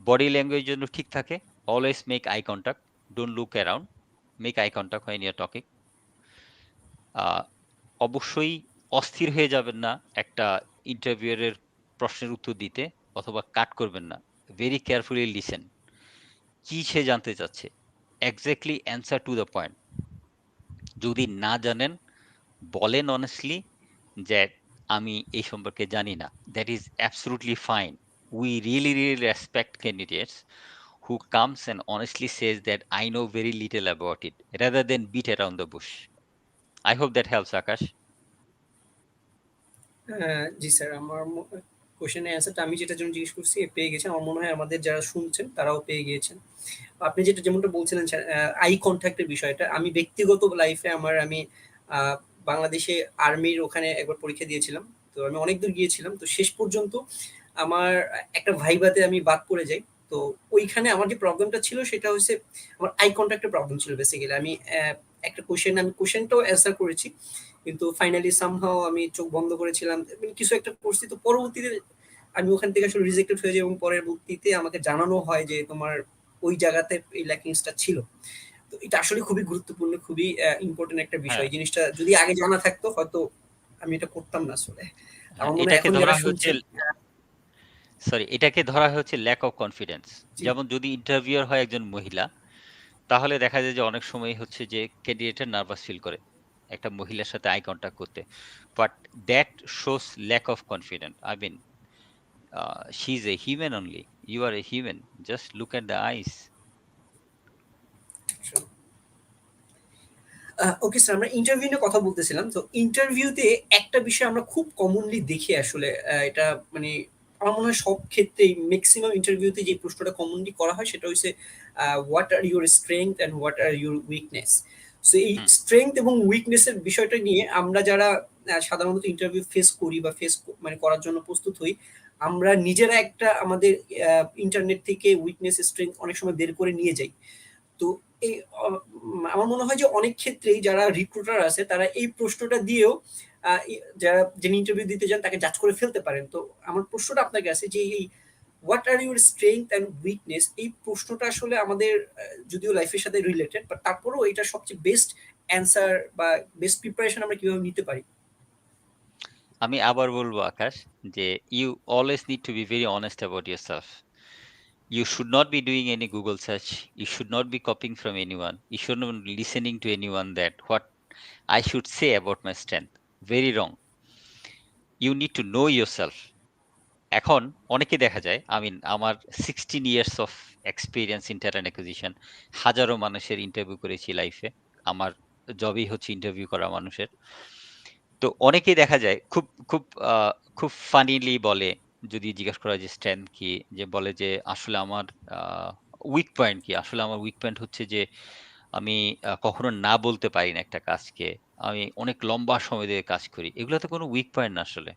S2: Body language জন্য ঠিক থাকে, always make eye contact, don't look around, make eye contact when you are talking. অবশ্যই অস্থির হয়ে যাবেন না একটা ইন্টারভিউয়ের প্রশ্নের উত্তর দিতে, অথবা কাট করবেন না। ভেরি কেয়ারফুলি লিসেন, কি সে জানতে চাচ্ছে, exactly answer to the point. যদি না জানেন বলেন অনেস্টলি যে আমি এই সম্পর্কে জানি না, that is absolutely fine. We really really respect candidates who comes and honestly says that I know very little about it rather than beat around the bush. I hope that helps, Akash.
S1: G sir, আমার কোশ্চেনের অ্যান্সারটা আমি যেটার জন্য জিজ্ঞেস করছি পেয়ে গেছেন। আমার মনে হয় আমাদের যারা শুনছেন তারাও পেয়ে গিয়েছেন। আপনি যেমনটা বলছিলেন স্যার, আই কনট্যাক্টের বিষয়টা, আমি ব্যক্তিগত লাইফে আমি বাংলাদেশে আর্মির ওখানে একবার পরীক্ষা দিয়েছিলাম। তো আমি অনেক দূর গিয়েছিলাম। তো শেষ পর্যন্ত আমার একটা ভাইভাতে আমি বাদ পড়ে যাই। তো ওইখানে আমার যে প্রবলেমটা ছিল সেটা হচ্ছে আমার আই কনট্যাক্টের প্রবলেম ছিল বেসিক্যালি। আমি একটা কোয়েশ্চেনটাও অ্যান্সার করেছি। কিন্তু ফাইনালি সামহাউ আমি চোখ বন্ধ করেছিলাম। কিছু একটা করছি। তো পরবর্তীতে আমি ওখান থেকে আসলে রিজেক্টেড হয়ে যাই এবং পরবর্তীতে আমাকে জানানো হয় যে তোমার ওই জায়গাতে এই ল্যাকিংসটা ছিল। তো এটা আসলে খুবই গুরুত্বপূর্ণ, খুবই ইম্পর্টেন্ট একটা বিষয়।
S2: হ্যাঁ,
S1: এই জিনিসটা যদি আগে জানা থাকতো হয়তো আমি এটা করতাম না আসলে।
S2: হ্যাঁ,
S1: আমার মনে হয়
S2: এটাকে
S1: এখন
S2: ধরা
S1: যারা
S2: হচ্ছে
S1: শুনছেন
S2: সরি এটাকে ধরা হচ্ছে ল্যাক অফ কনফিডেন্স।
S1: জি,
S2: যেমন যদি ইন্টারভিউয়ার হয় একজন মহিলা, তাহলে দেখা যায় যে অনেক সময় হচ্ছে যে ক্যান্ডিডেটের নার্ভাস ফিল করে একটা মহিলার সাথে আই কন্টাক্ট করতে, but that shows lack of confident. I mean she is a human only, you are a human, just look at the eyes.
S1: Okay sir, আমরা ইন্টারভিউ নিয়ে কথা বলতেছিলাম। তো ইন্টারভিউতে একটা বিষয় আমরা খুব কমনলি দেখি আসলে, এটা মানে আমার মনে হয় সব ক্ষেত্রেই মেক্সিমাম ইন্টারভিউতে যে প্রশ্নটা কমনলি করা হয় সেটা হচ্ছে what are your strength and what are your weakness. So এই
S2: হুম,
S1: স্ট্রেংথ এবং উইকনেসের বিষয়টা নিয়ে আমরা যারা সাধারণত ইন্টারভিউ ফেস করি বা মানে করার জন্য প্রস্তুত হই, আমরা নিজেরা একটা আমাদের ইন্টারনেট থেকে উইকনেস স্ট্রেংথ অনেক সময় বের করে নিয়ে যাই। তো এই আমার মনে হয় যে অনেক ক্ষেত্রেই যারা রিক্রুটার আছে তারা এই প্রশ্নটা দিয়েও যারা যিনি ইন্টারভিউ দিতে যান তাকে জাজ করে ফেলতে পারেন। তো আমার প্রশ্নটা আপনার কাছে যে এই what are your strength and weakness, এই প্রশ্নটা আসলে আমাদের যদিও লাইফের সাথে রিলেটেড, বাট তারপরেও এটা সবচেয়ে বেস্ট অ্যান্সার বা বেস্ট প্রিপারেশন আমরা কিভাবে নিতে পারি?
S2: আমি আবার বলবো আকাশ, যে you always need to be very honest about yourself. You should not be doing any Google search. You should not be copying from anyone. You should not be listening to anyone that what I should say about my strength. Very wrong. You need to know yourself. এখন অনেকে দেখা যায়, আমার 16 years of experience in talent acquisition, হাজারো মানুষের ইন্টারভিউ করেছি লাইফে। আমার জবই হচ্ছে ইন্টারভিউ করা মানুষের। তো অনেকেই দেখা যায় খুব খুব খুব ফানিলি বলে, যদি জিজ্ঞেস করা হয় যে স্ট্রেংথ কি, যে বলে যে আসলে আমার উইক পয়েন্ট কি। আসলে আমার উইক পয়েন্ট হচ্ছে যে আমি কখনো না বলতে পারি না একটা কাজকে। আমি অনেক লম্বা সময় ধরে কাজ করি। এগুলো তো কোনো উইক পয়েন্ট না আসলে।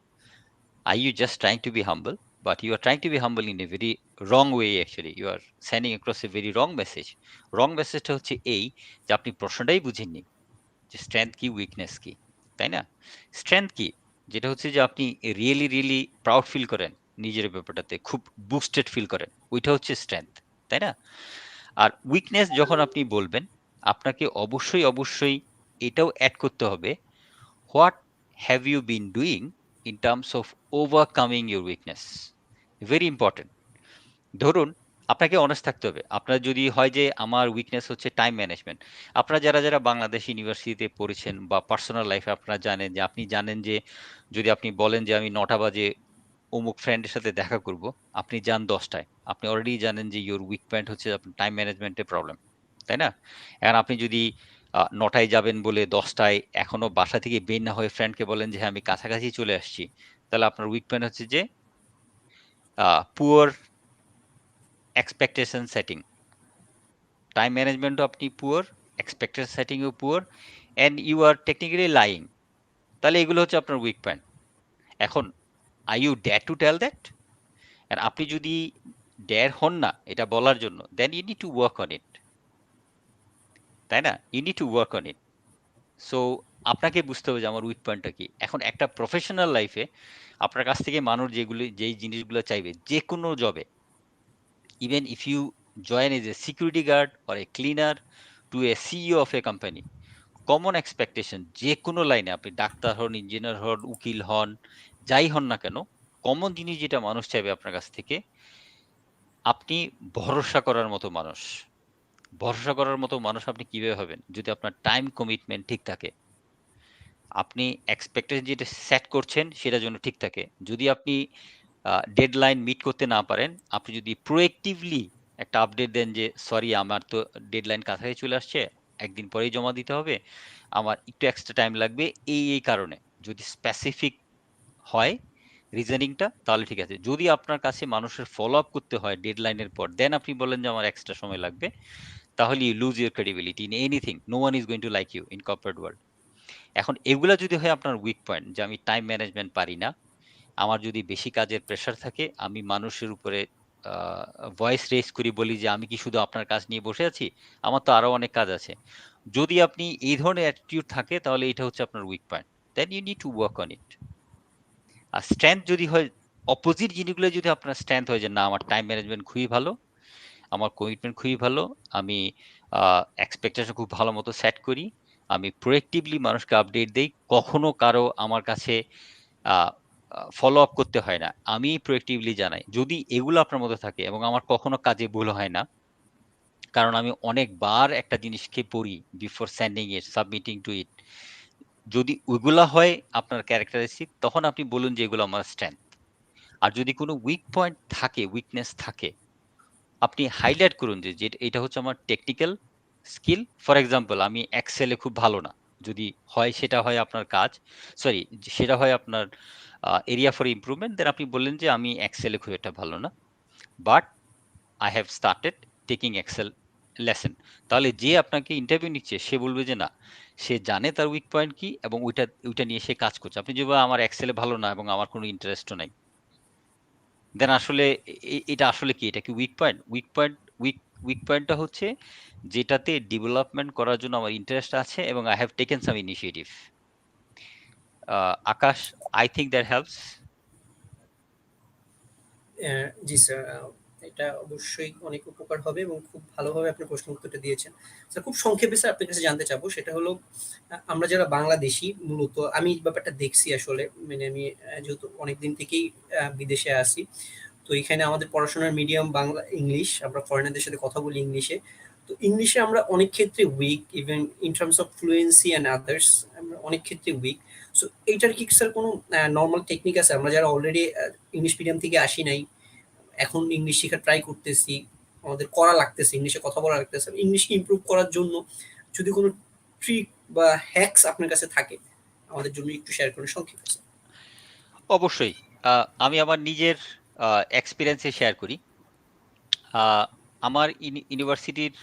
S2: Are you just trying to be humble? But you are trying to be humble in a very wrong way actually. You are sending across a very wrong message. Wrong মেসেজটা হচ্ছে এই, যে আপনি প্রশ্নটাই বুঝেননি যে স্ট্রেংথ কি, উইকনেস কি। তাই না? স্ট্রেংথ কি? যেটা হচ্ছে যে আপনি রিয়েলি প্রাউড ফিল করেন নিজের ব্যাপারটাতে, খুব বুস্টেড ফিল করেন। ওইটা হচ্ছে স্ট্রেংথ। তাই না? আর উইকনেস যখন আপনি বলবেন, আপনাকে অবশ্যই এটাও এড করতে হবে, what have you been doing in terms of overcoming your weakness. Very important. ধরুন, আপনাকে অনেস্ট থাকতে হবে। আপনার যদি হয় যে আমার উইকনেস হচ্ছে টাইম ম্যানেজমেন্ট। আপনারা যারা বাংলাদেশ ইউনিভার্সিটিতে পড়েছেন বা পার্সোনাল লাইফে আপনারা জানেন যে, আপনি জানেন যে যদি আপনি বলেন যে আমি ৯টা বাজে অমুক ফ্রেন্ডের সাথে দেখা করব, আপনি যান ১০টায়। আপনি অলরেডি জানেন যে ইওর উইক পয়েন্ট হচ্ছে আপনার টাইম ম্যানেজমেন্টের প্রবলেম। তাই না? এখন আপনি যদি ৯টায় যাবেন বলে ১০টায় এখনো বাসা থেকে বের না হয়ে ফ্রেন্ডকে বলেন যে হ্যাঁ, আমি কাছাকাছি চলে আসছি, তাহলে আপনার উইক পয়েন্ট হচ্ছে যে পুয়ার এক্সপেকটেশন সেটিং। টাইম ম্যানেজমেন্টও আপনি পুয়ার, এক্সপেকটেশন সেটিংও poor, and you are technically lying. তাহলে এগুলো হচ্ছে আপনার উইক পয়েন্ট। এখন are you dare to tell that? আর আপনি যদি ডেয়ার হন না এটা বলার জন্য, then you need to work on it. তাই না? You need to work on it. So আপনাকে বুঝতে হবে যে আমার উইক পয়েন্টটা কি। এখন একটা প্রফেশনাল লাইফে আপনার কাছ থেকে মানুষ যেই জিনিসগুলো চাইবে, যে কোনো জবে, even if you join as a security guard or a cleaner to a CEO of a company, common expectation যে কোনো লাইনে, আপনি ডাক্তার হন, ইঞ্জিনিয়ার হন, উকিল হন, যাই হন না কেন, কমন জিনিস যেটা মানুষ চাইবে আপনার কাছ থেকে, আপনি ভরসা করার মতো মানুষ। ভরসা করার মতো মানুষ আপনি কিভাবে হবেন? যদি আপনার টাইম কমিটমেন্ট ঠিক থাকে। আপনি এক্সপেকটেশন যেটা সেট করছেন সেটা যেন ঠিক থাকে। যদি আপনি ডেডলাইন মিট করতে না পারেন, আপনি যদি প্রোয়েক্টিভলি একটা আপডেট দেন যে সরি, আমার তো ডেডলাইন কাছাকাছি চলে আসছে, একদিন পরেই জমা দিতে হবে, আমার একটু এক্সট্রা টাইম লাগবে এই কারণে। যদি স্পেসিফিক হয় রিজনিংটা, তাহলে ঠিক আছে। যদি আপনার কাছে মানুষের ফলো আপ করতে হয় ডেডলাইনের পর, দেন আপনি বলেন যে আমার এক্সট্রা সময় লাগবে, তাহলে you lose your credibility in anything. No one is going to like you in corporate world. এখন এগুলা যদি হয় আপনার উইক পয়েন্ট, যে আমি টাইম ম্যানেজমেন্ট পারি না, আমার যদি বেশি কাজের প্রেশার থাকে, আমি মানুষের উপরে ভয়েস রেজ করি, বলি যে আমি কি শুধু আপনার কাজ নিয়ে বসে আছি, আমার তো আরো অনেক কাজ আছে। যদি আপনি এই ধরনের অ্যাটিটিউড থাকে, তাহলে এটা হচ্ছে আপনার weak point. Then you need to work on it. আর স্ট্রেংথ যদি হয়, অপোজিট জিনিসগুলো যদি আপনার স্ট্রেংথ হয় যে না, আমার টাইম ম্যানেজমেন্ট খুবই ভালো, আমার কমিটমেন্ট খুবই ভালো, আমি এক্সপেকটেশন খুব ভালো মতো সেট করি, আমি প্রোয়েক্টিভলি মানুষকে আপডেট দেই, কখনো কারো আমার কাছে ফলো আপ করতে হয় না, আমি প্রোয়েক্টিভলি জানাই। যদি এগুলো আপনার মধ্যে থাকে এবং আমার কখনো কাজে ভুল হয় না, কারণ আমি অনেকবার একটা জিনিসকে পড়ি before sending it, submitting to it, যদি ওইগুলা হয় আপনার ক্যারেক্টারিস্টিক, তখন আপনি বলুন যে এগুলো আমার স্ট্রেংথ। আর যদি কোনো উইক পয়েন্ট থাকে, উইকনেস থাকে, আপনি হাইলাইট করুন যে এটা হচ্ছে আমার টেকনিক্যাল স্কিল। ফর এক্সাম্পল, আমি এক্সেলে খুব ভালো না। যদি হয় সেটা হয় আপনার কাজ, সরি, সেটা হয় আপনার এরিয়া ফর ইমপ্রুভমেন্ট, দেন আপনি বললেন যে আমি এক্সেলে খুব একটা ভালো না, but I have started taking Excel lesson. তাহলে যে আপনাকে ইন্টারভিউ নিচ্ছে সে বলবে যে না, সে জানে তার উইক পয়েন্ট কি এবং ওইটা নিয়ে সে কাজ করছে। আপনি যদি আমার এক্সেলে ভালো না এবং আমার কোনো ইন্টারেস্টও নাই, দেন আসলে এটা আসলে কি? এটা কি উইক পয়েন্ট? উইক পয়েন্টটা হচ্ছে যেটাতে ডেভেলপমেন্ট করার জন্য আমার ইন্টারেস্ট আছে এবং I have taken some initiative. Akash, I think that helps.
S1: G sir, এটা অবশ্যই অনেক উপকার হবে এবং খুব ভালোভাবে আপনি প্রশ্ন উত্তরটা দিয়েছেন। স্যার খুব সংক্ষেপে স্যার আপনার কাছে জানতে চাবো সেটা হলো আমরা যারা বাংলাদেশী মূলত আমি ব্যাপারটা দেখছি আসলে মানে আমি যেহেতু অনেকদিন থেকেই বিদেশে আছি। তো এখানে আমাদের পড়াশোনার মিডিয়াম বাংলা ইংলিশ, আমরা ফরেনারদের সাথে কথা বলি ইংলিশে। তো ইংলিশে আমরা অনেক ক্ষেত্রে weak, even in terms of fluency and others আমরা অনেক ক্ষেত্রে উইক। সো এইটার কি স্যার কোনো নর্মাল টেকনিক আছে? আমরা যারা অলরেডি ইংলিশ মিডিয়াম থেকে আসি নাই, এখন ইংলিশ শেখা ট্রাই করতেছি, আমাদের করা লাগতেছে, ইংলিশে কথা বলা লাগতেছে, ইংলিশ ইমপ্রুভ করার জন্য যদি কোনো ট্রিক বা হ্যাকস আপনার কাছে থাকে আমাদের জন্য একটু শেয়ার করুন সংক্ষেপে স্যার।
S2: অবশ্যই। আমি আমার নিজের এক্সপিরিয়েন্সে শেয়ার করি। আমার ইউনিভার্সিটির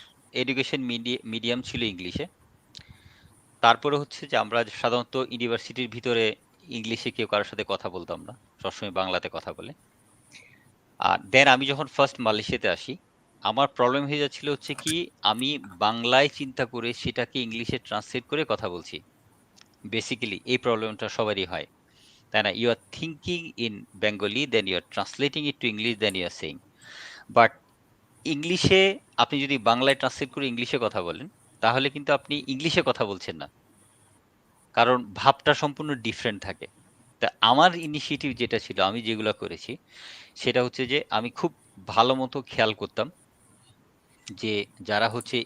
S2: এডুকেশন মিডিয়াম ছিল ইংলিশে। তারপরে হচ্ছে যে আমরা সাধারণত ইউনিভার্সিটির ভিতরে ইংলিশে কেউ কারোর সাথে কথা বলতাম না, সবসময় বাংলাতে কথা বলে। আর দেন আমি যখন ফার্স্ট মালয়েশিয়াতে আসি, আমার প্রবলেম হয়ে যাচ্ছিল হচ্ছে কি, আমি বাংলায় চিন্তা করে সেটাকে ইংলিশে ট্রান্সলেট করে কথা বলছি। বেসিক্যালি এই প্রবলেমটা সবারই হয়, তাই না? You are thinking in Bengali, then you are translating it to English, then you are saying. But ইংলিশে আপনি যদি বাংলায় ট্রান্সলেট করে ইংলিশে কথা বলেন, তাহলে কিন্তু আপনি ইংলিশে কথা বলছেন না, কারণ ভাবটা সম্পূর্ণ ডিফারেন্ট থাকে। তা আমার ইনিশিয়েটিভ যেটা ছিল, আমি যেগুলো করেছি, সেটা হচ্ছে যে আমি খুব ভালো মতো খেয়াল করতাম যে যারা হচ্ছে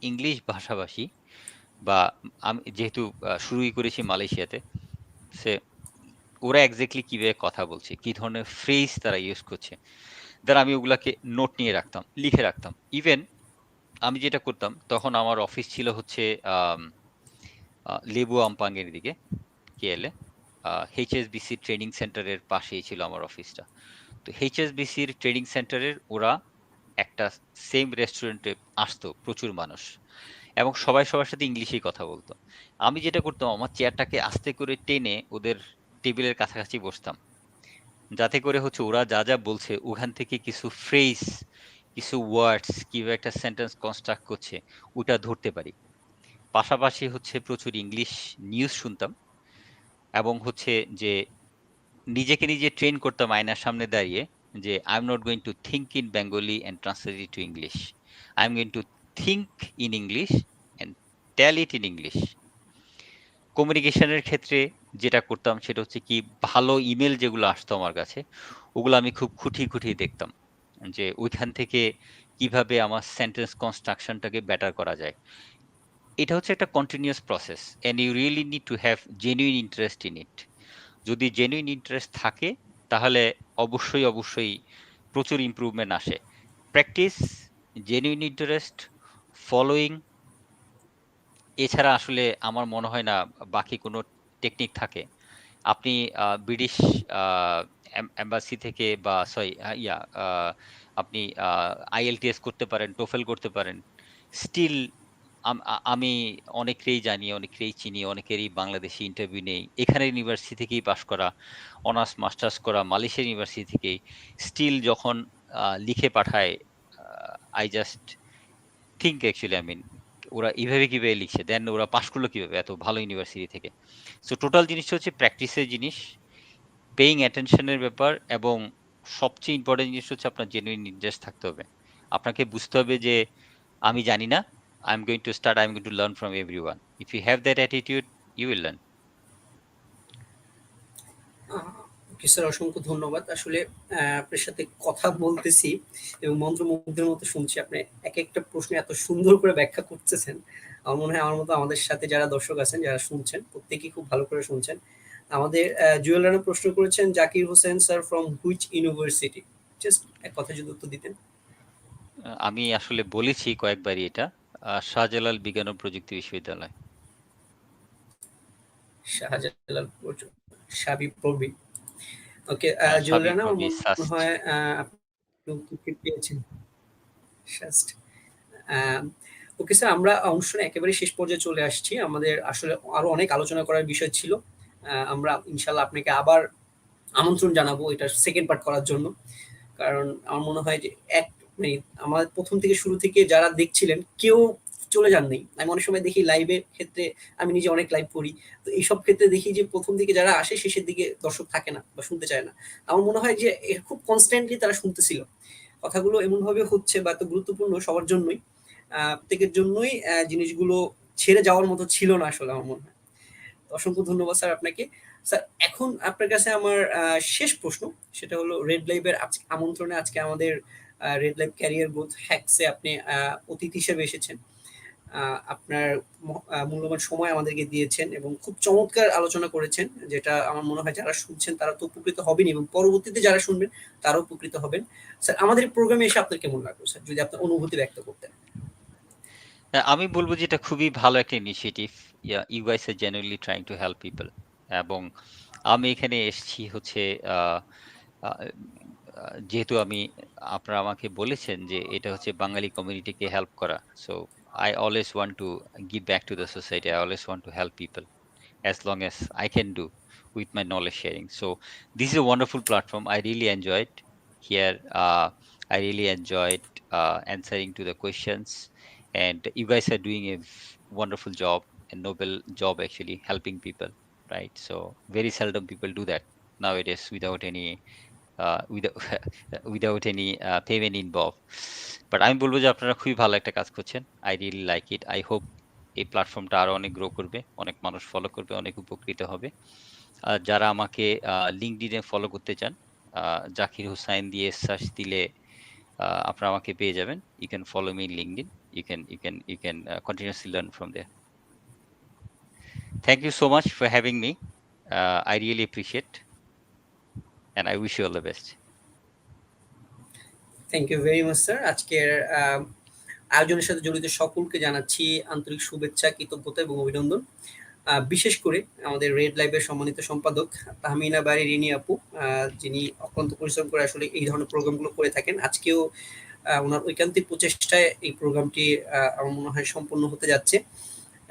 S2: ইংলিশ ভাষাভাষী, বা আমি যেহেতু শুরুই করেছি মালয়েশিয়াতে, সে ওরা এক্স্যাক্টলি কিভাবে কথা বলছে, কি ধরনের ফ্রেজ তারা ইউজ করছে, দেন আমি ওগুলাকে নোট নিয়ে রাখতাম, লিখে রাখতাম। ইভেন আমি যেটা করতাম, তখন আমার অফিস ছিল হচ্ছে লেবু আমপাঙ্গের দিকে, কেএলএ। এইচএসবিসি ট্রেনিং সেন্টারের পাশেই ছিল আমার অফিসটা। তো এইচএসবিসির ট্রেনিং সেন্টারের ওরা একটা সেম রেস্টুরেন্টে আসতো প্রচুর মানুষ, এবং সবাই সবার সাথে ইংলিশেই কথা বলতো। আমি যেটা করতাম, আমার চেয়ারটাকে আস্তে করে টেনে ওদের টেবিলের কাছাকাছি বসতাম, যাতে করে হচ্ছে ওরা যা যা বলছে ওখান থেকে কিছু ফ্রেজ, কিছু ওয়ার্ডস, কিভাবে একটা সেন্টেন্স কনস্ট্রাক্ট করছে ওটা ধরতে পারি। পাশাপাশি হচ্ছে প্রচুর ইংলিশ নিউজ শুনতাম, এবং হচ্ছে যে নিজেকে নিজে ট্রেন করতাম আয়নার সামনে দাঁড়িয়ে, যে I am not going to think in Bengali and translate it to English, I am going to think in English and tell it in English. কমিউনিকেশনের ক্ষেত্রে যেটা করতাম সেটা হচ্ছে কি, ভালো ইমেল যেগুলো আসতো আমার কাছে, ওগুলো আমি খুব খুঁটিয়ে খুঁটিয়ে দেখতাম, যে ওইখান থেকে কিভাবে আমার সেন্টেন্স কনস্ট্রাকশনটাকে বেটার করা যায়। এটা হচ্ছে একটা continuous process, and you really need to have genuine interest in it. যদি জেনুইন ইন্টারেস্ট থাকে, তাহলে অবশ্যই অবশ্যই প্রচুর ইমপ্রুভমেন্ট আসে। প্র্যাকটিস, জেনুইন ইন্টারেস্ট, ফলোয়িং, এছাড়া আসলে আমার মনে হয় না বাকি কোনো টেকনিক থাকে। আপনি ব্রিটিশ এম্বাসি থেকে, বা সরি, ইয়া আহ, আপনি আইএলটিএস করতে পারেন, টোফেল করতে পারেন, স্টিল আমি অনেকেই জানি, অনেকেই চিনি, অনেকেরই বাংলাদেশি ইন্টারভিউ নেই, এখানে ইউনিভার্সিটি থেকেই পাশ করা, অনার্স মাস্টার্স করা মালয়েশিয়া ইউনিভার্সিটি থেকেই, স্টিল যখন লিখে পাঠায়, I just think actually, I mean ওরা এইভাবে কিভাবে লিখছে, দেন ওরা পাশ করলো কিভাবে এত ভালো ইউনিভার্সিটি থেকে। সো টোটাল জিনিসটা হচ্ছে প্র্যাকটিসের জিনিস, পেইং অ্যাটেনশনের ব্যাপার, এবং সবচেয়ে ইম্পর্টেন্ট জিনিস হচ্ছে আপনার জেনুইন ইন্টারেস্ট থাকতে হবে। আপনাকে বুঝতে হবে যে আমি জানি না, I am going to start, I am going to learn from everyone. If you have that attitude, you will learn.
S1: Okay sir, অসংখ্য ধন্যবাদ। আসলে আপনার সাথে কথা বলতেছি এবং মন্ত্রমুগ্ধের মতো শুনছি। আপনি এক একটা প্রশ্ন এত সুন্দর করে ব্যাখ্যা করতেছেন, আমার মনে হয় আমার মতো আমাদের সাথে যারা দর্শক আছেন যারা শুনছেন প্রত্যেকেই খুব ভালো করে শুনছেন। আমাদের জুয়েল রানা প্রশ্ন করেছেন, Zakir Hossain sir from which university? Just এক কথা যদি উত্তর দিতেন।
S2: আমি আসলে বলেছি কয়েকবারই এটা, শাহজালাল বিজ্ঞান ও প্রযুক্তি বিশ্ববিদ্যালয়।
S1: শাহজালাল সাবি প্রবি। ওকে, জুয়েল
S2: সাবি
S1: রানা আমার
S2: প্রবি
S1: মনে
S2: সাস্ট।
S1: হয় আপনি উত্তরটি পেয়েছেন। জাস্ট ওকে স্যার, আমরা অনুষ্ঠানে একেবারে শেষ পর্যায়ে চলে আসছি। আমাদের আসলে আরো অনেক আলোচনা করার বিষয় ছিল। আমরা ইনশাল্লাহ আপনাকে আবার আমন্ত্রণ জানাবো এটার সেকেন্ড পার্ট করার জন্য। কারণ আমার মনে হয় যে এক মানে আমাদের প্রথম থেকে শুরু থেকে যারা দেখছিলেন কেউ চলে যান নাই। আমি অনেক সময় দেখি লাইভের ক্ষেত্রে, আমি নিজে অনেক লাইভ করি। তো এইসব ক্ষেত্রে দেখি যে ১ম দিকে যারা আসে শেষের দিকে দর্শক থাকে না বা শুনতে চায় না। আমার মনে হয় যে খুব কনস্ট্যান্টলি তারা শুনতেছিল। কথাগুলো এমনভাবে হচ্ছে বা এত গুরুত্বপূর্ণ সবার জন্যই, প্রত্যেকের জন্যই জিনিসগুলো ছেড়ে যাওয়ার মতো ছিল না আসলে আমার মনে হয়। অসংখ্য ধন্যবাদ স্যার আপনাকে। স্যার এখন আপনার কাছে আমার শেষ প্রশ্ন, সেটা হলো রেড লাইভের আমন্ত্রণে আজকে আমাদের রেড লাইভ ক্যারিয়ার গ্রোথ হ্যাকসে আপনি অতিথি হিসেবে এসেছেন। আপনার মূল্যবান সময় আমাদেরকে দিয়েছেন এবং খুব চমৎকার আলোচনা করেছেন, যেটা আমার মনে হয় যারা শুনছেন তারা তো উপকৃত হবেনই এবং পরবর্তীতে যারা শুনবেন তারাও উপকৃত হবেন। স্যার আমাদের প্রোগ্রামে এসে আপনার কেমন লাগলো স্যার? যদি আপনার অনুভূতি ব্যক্ত করতেন।
S2: আমি বলব যে এটা খুবই ভালো একটা initiative. You guys are genuinely trying to help people. এবং আমি এখানে এসেছি হচ্ছে আহ, আহ, যেহেতু আপনারা আমাকে বলেছেন যে এটা হচ্ছে বাঙালি কমিউনিটিকে হেল্প করা। So I always want to give back to the society. I always want to help people as long as I can do with my knowledge sharing. So this is a wonderful platform. I really enjoyed here. I really enjoyed answering to the questions, and you guys are doing a wonderful job, a noble job actually helping people, right? So very seldom people do that nowadays without any without without any payment involved. But আমি বলবো যে আপনারা খুবই ভালো একটা কাজ করছেন। I really like it. I hope এই প্ল্যাটফর্মটা আরো অনেক গ্রো করবে, অনেক মানুষ ফলো করবে, অনেক উপকৃত হবে। যারা আমাকে লিঙ্কডইনে ফলো করতে চান, জাকির হুসাইন দিয়ে সার্চ দিলে আপনারা আমাকে পেয়ে যাবেন। You can follow me in LinkedIn. You can continuously learn from there. Thank you so much for having me. I really appreciate, and I wish you all the best.
S1: Thank you very much sir. আজকের আয়োজনের সাথে জড়িত সকলকে জানাচ্ছি আন্তরিক শুভেচ্ছা, কৃতজ্ঞতা এবং অভিনন্দন। বিশেষ করে আমাদের রেড লাইভের সম্মানিত সম্পাদক তাহমিনা বাড়ি রিনি আপু, যিনি অক্লান্ত পরিশ্রম করে আসলে এই ধরনের প্রোগ্রামগুলো করে থাকেন। আজকেও ওনার ঐকান্তিক প্রচেষ্টায় এই প্রোগ্রামটি আমার মনে হয় সম্পূর্ণ হতে যাচ্ছে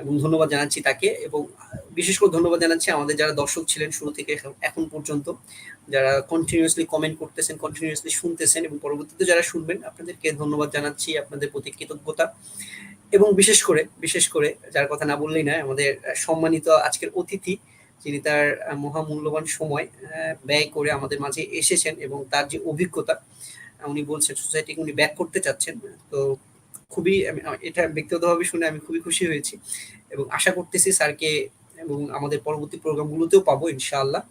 S1: এবং ধন্যবাদ জানাচ্ছি তাকে। এবং বিশেষ করে ধন্যবাদ জানাচ্ছি আমাদের যারা দর্শক ছিলেন শুরু থেকে এখন পর্যন্ত, যারা কন্টিনিউয়াসলি কমেন্ট করতেছেন, কন্টিনিউয়াসলি শুনতেছেন এবং পরবর্তীতে যারা শুনবেন আপনাদেরকে ধন্যবাদ জানাচ্ছি, আপনাদের প্রতি কৃতজ্ঞতা। এবং বিশেষ করে যার কথা না বললেই নয়, আমাদের সম্মানিত আজকের অতিথি, যিনি তার মহামূল্যবান সময় ব্যয় করে আমাদের মাঝে এসেছেন এবং তার যে অভিজ্ঞতা উনি বলছেন সোসাইটিকে উনি ব্যাক করতে চাচ্ছেন। তো খুবই এটা ব্যক্তিগতভাবে শুনে আমি খুবই খুশি হয়েছি এবং আশা করতেছি স্যারকে এবং আমাদের পরবর্তী প্রোগ্রামগুলোতেও পাবো ইনশাআল্লাহ।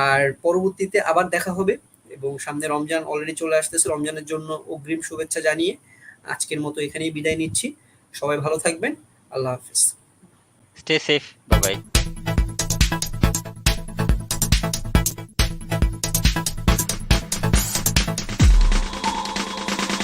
S1: আর পরবর্তীতে আবার দেখা হবে এবং সামনে রমজান অলরেডি চলে আসতেছে। রমজানের জন্য অগ্রিম শুভেচ্ছা জানিয়ে আজকের মতো এখানেই বিদায় নিচ্ছি। সবাই ভালো থাকবেন। আল্লাহ হাফেজ।
S2: Stay safe. Bye bye.